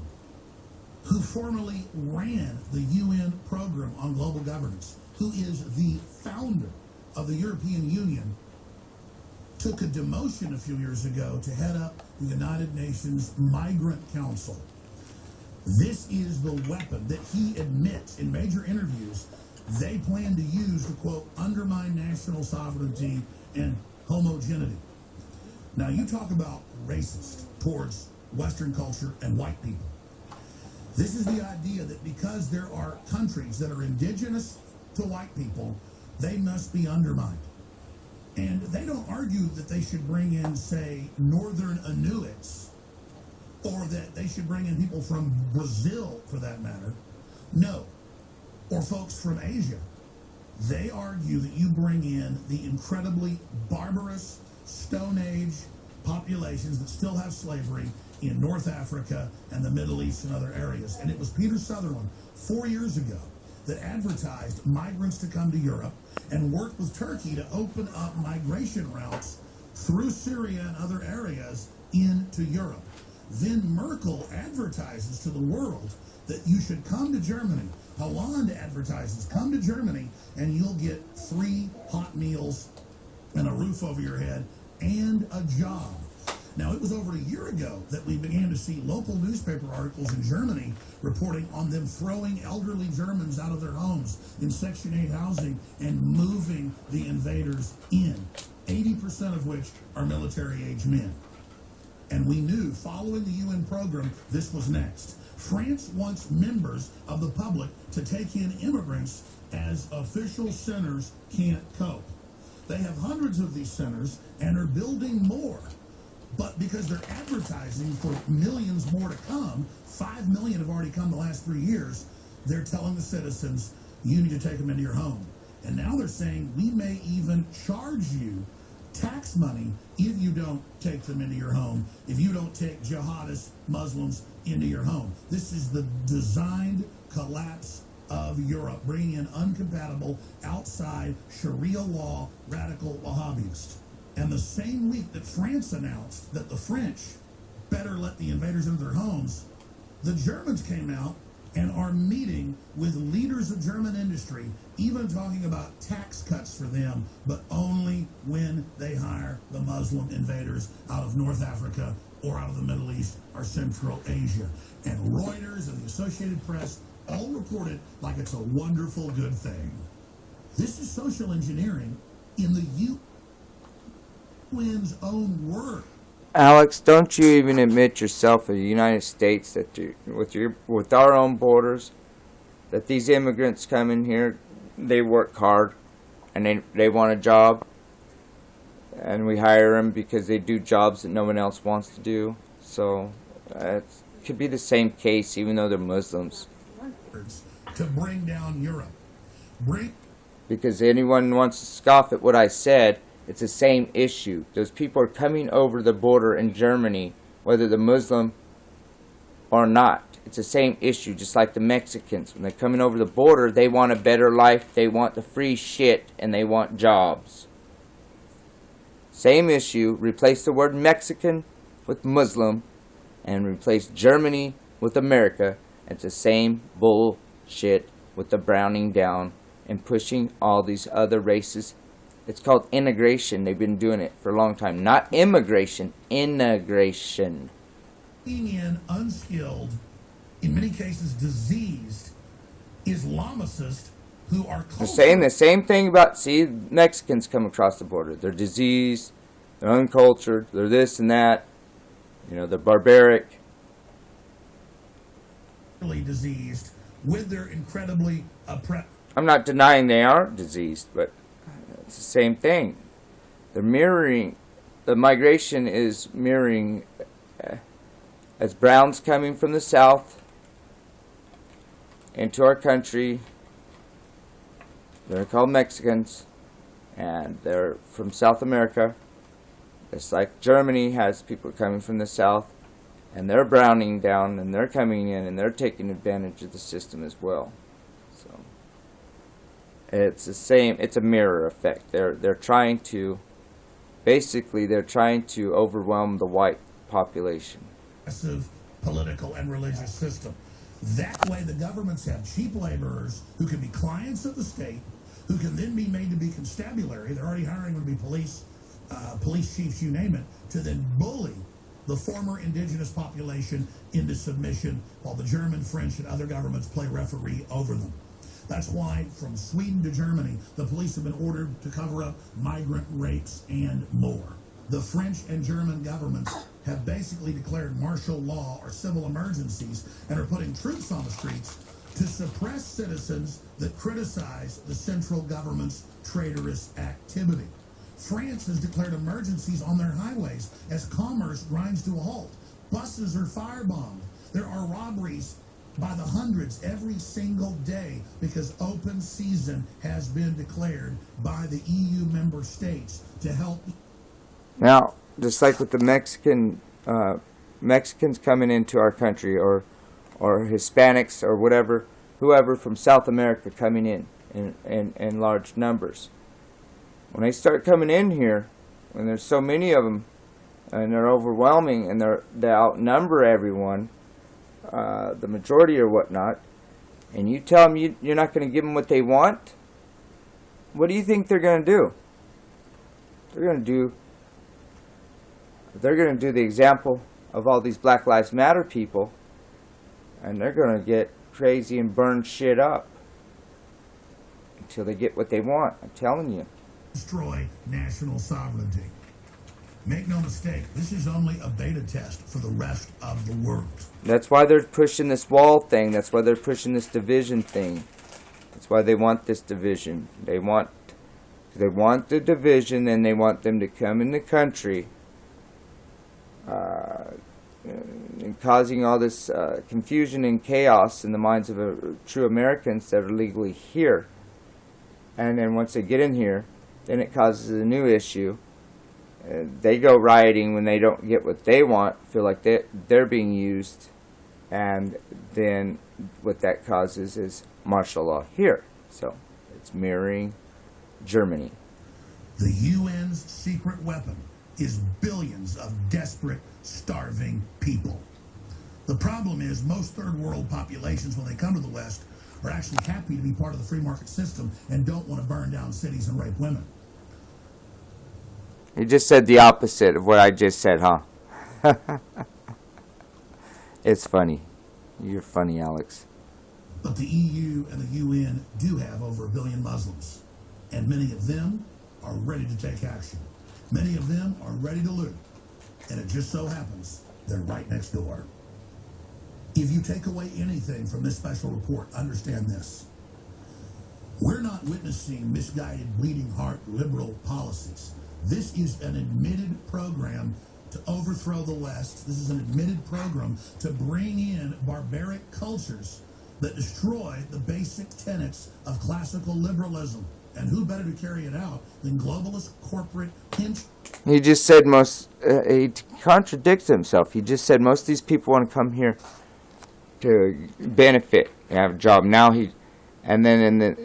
who formerly ran the UN program on global governance, who is the founder of the European Union, took a demotion a few years ago to head up the United Nations Migrant Council. This is the weapon that he admits in major interviews they plan to use to, quote, undermine national sovereignty and homogeneity. Now, you talk about racist towards Western culture and white people. This is the idea that because there are countries that are indigenous to white people, they must be undermined. And they don't argue that they should bring in, say, Northern Inuits, or that they should bring in people from Brazil, for that matter. No. Or folks from Asia. They argue that you bring in the incredibly barbarous Stone Age populations that still have slavery in North Africa and the Middle East and other areas. And it was Peter Sutherland 4 years ago that advertised migrants to come to Europe and worked with Turkey to open up migration routes through Syria and other areas into Europe. Then Merkel advertises to the world that you should come to Germany. Hollande advertises, come to Germany and you'll get free hot meals and a roof over your head and a job. Now, it was over a year ago that we began to see local newspaper articles in Germany reporting on them throwing elderly Germans out of their homes in Section 8 housing and moving the invaders in, 80% of which are military-age men. And we knew, following the UN program, this was next. France wants members of the public to take in immigrants as official centers can't cope. They have hundreds of these centers and are building more. But because they're advertising for millions more to come, 5 million have already come the last 3 years, they're telling the citizens, you need to take them into your home. And now they're saying, we may even charge you tax money if you don't take them into your home, if you don't take jihadist Muslims into your home. This is the designed collapse of Europe, bringing in uncompatible, outside Sharia law radical Wahhabists. And the same week that France announced that the French better let the invaders into their homes, the Germans came out and are meeting with leaders of German industry, even talking about tax cuts for them, but only when they hire the Muslim invaders out of North Africa or out of the Middle East or Central Asia. And Reuters and the Associated Press all report it like it's a wonderful good thing. This is social engineering in the UN's own word. Alex, don't you even admit yourself in the United States that with our own borders, that these immigrants come in here, they work hard, and they want a job, and we hire them because they do jobs that no one else wants to do. So it could be the same case, even though they're Muslims. To bring down Europe, because anyone wants to scoff at what I said. It's the same issue. Those people are coming over the border in Germany, whether they're Muslim or not. It's the same issue, just like the Mexicans. When they're coming over the border, they want a better life, they want the free shit, and they want jobs. Same issue. Replace the word Mexican with Muslim, and replace Germany with America. It's the same bullshit with the browning down and pushing all these other races. It's called integration. They've been doing it for a long time. Not immigration, integration. Being in unskilled, in many cases diseased, Islamicists who are They're saying the same thing about, see, Mexicans come across the border. They're diseased, they're uncultured, they're this and that. You know, they're barbaric. Diseased with their incredibly oppressed. I'm not denying they are diseased, but it's the same thing. They're mirroring, the migration is mirroring as browns coming from the south into our country. They're called Mexicans, and they're from South America. It's like Germany has people coming from the south, and they're browning down, and they're coming in, and they're taking advantage of the system as well. So it's the same. It's a mirror effect. They're trying to, basically, they're trying to overwhelm the white population. Political and religious system. That way, the governments have cheap laborers who can be clients of the state, who can then be made to be constabulary. They're already hiring them to be police chiefs, you name it, to then bully the former indigenous population into submission, while the German, French, and other governments play referee over them. That's why, from Sweden to Germany, the police have been ordered to cover up migrant rapes and more. The French and German governments have basically declared martial law or civil emergencies and are putting troops on the streets to suppress citizens that criticize the central government's traitorous activity. France has declared emergencies on their highways as commerce grinds to a halt. Buses are firebombed. There are robberies by the hundreds every single day because open season has been declared by the EU member states to help. Now, just like with the Mexicans coming into our country, or Hispanics or whatever, whoever from South America coming in large numbers. When they start coming in here, when there's so many of them, and they're overwhelming, and they outnumber everyone, the majority or whatnot, and you tell them you're not going to give them what they want, what do you think they're going to do? They're going to do the example of all these Black Lives Matter people, and they're going to get crazy and burn shit up until they get what they want. I'm telling you. Destroy national sovereignty. Make no mistake, this is only a beta test for the rest of the world. That's why they're pushing this wall thing. That's why they're pushing this division thing. That's why they want this division. They want the division, and they want them to come in the country, and causing all this confusion and chaos in the minds of true Americans that are legally here. And then once they get in here, then it causes a new issue. They go rioting when they don't get what they want, feel like they're being used, and then what that causes is martial law here. So it's mirroring Germany. The UN's secret weapon is billions of desperate, starving people. The problem is most third world populations, when they come to the West, are actually happy to be part of the free market system and don't want to burn down cities and rape women. You just said the opposite of what I just said, huh? It's funny. You're funny, Alex. But the EU and the UN do have over 1 billion Muslims, and many of them are ready to take action. Many of them are ready to loot, and it just so happens they're right next door. If you take away anything from this special report, understand this. We're not witnessing misguided, bleeding heart liberal policies. This is an admitted program to overthrow the West. This is an admitted program to bring in barbaric cultures that destroy the basic tenets of classical liberalism. And who better to carry it out than globalist corporate pinch? He just said he contradicts himself. He just said most of these people want to come here to benefit and have a job. Now and then in the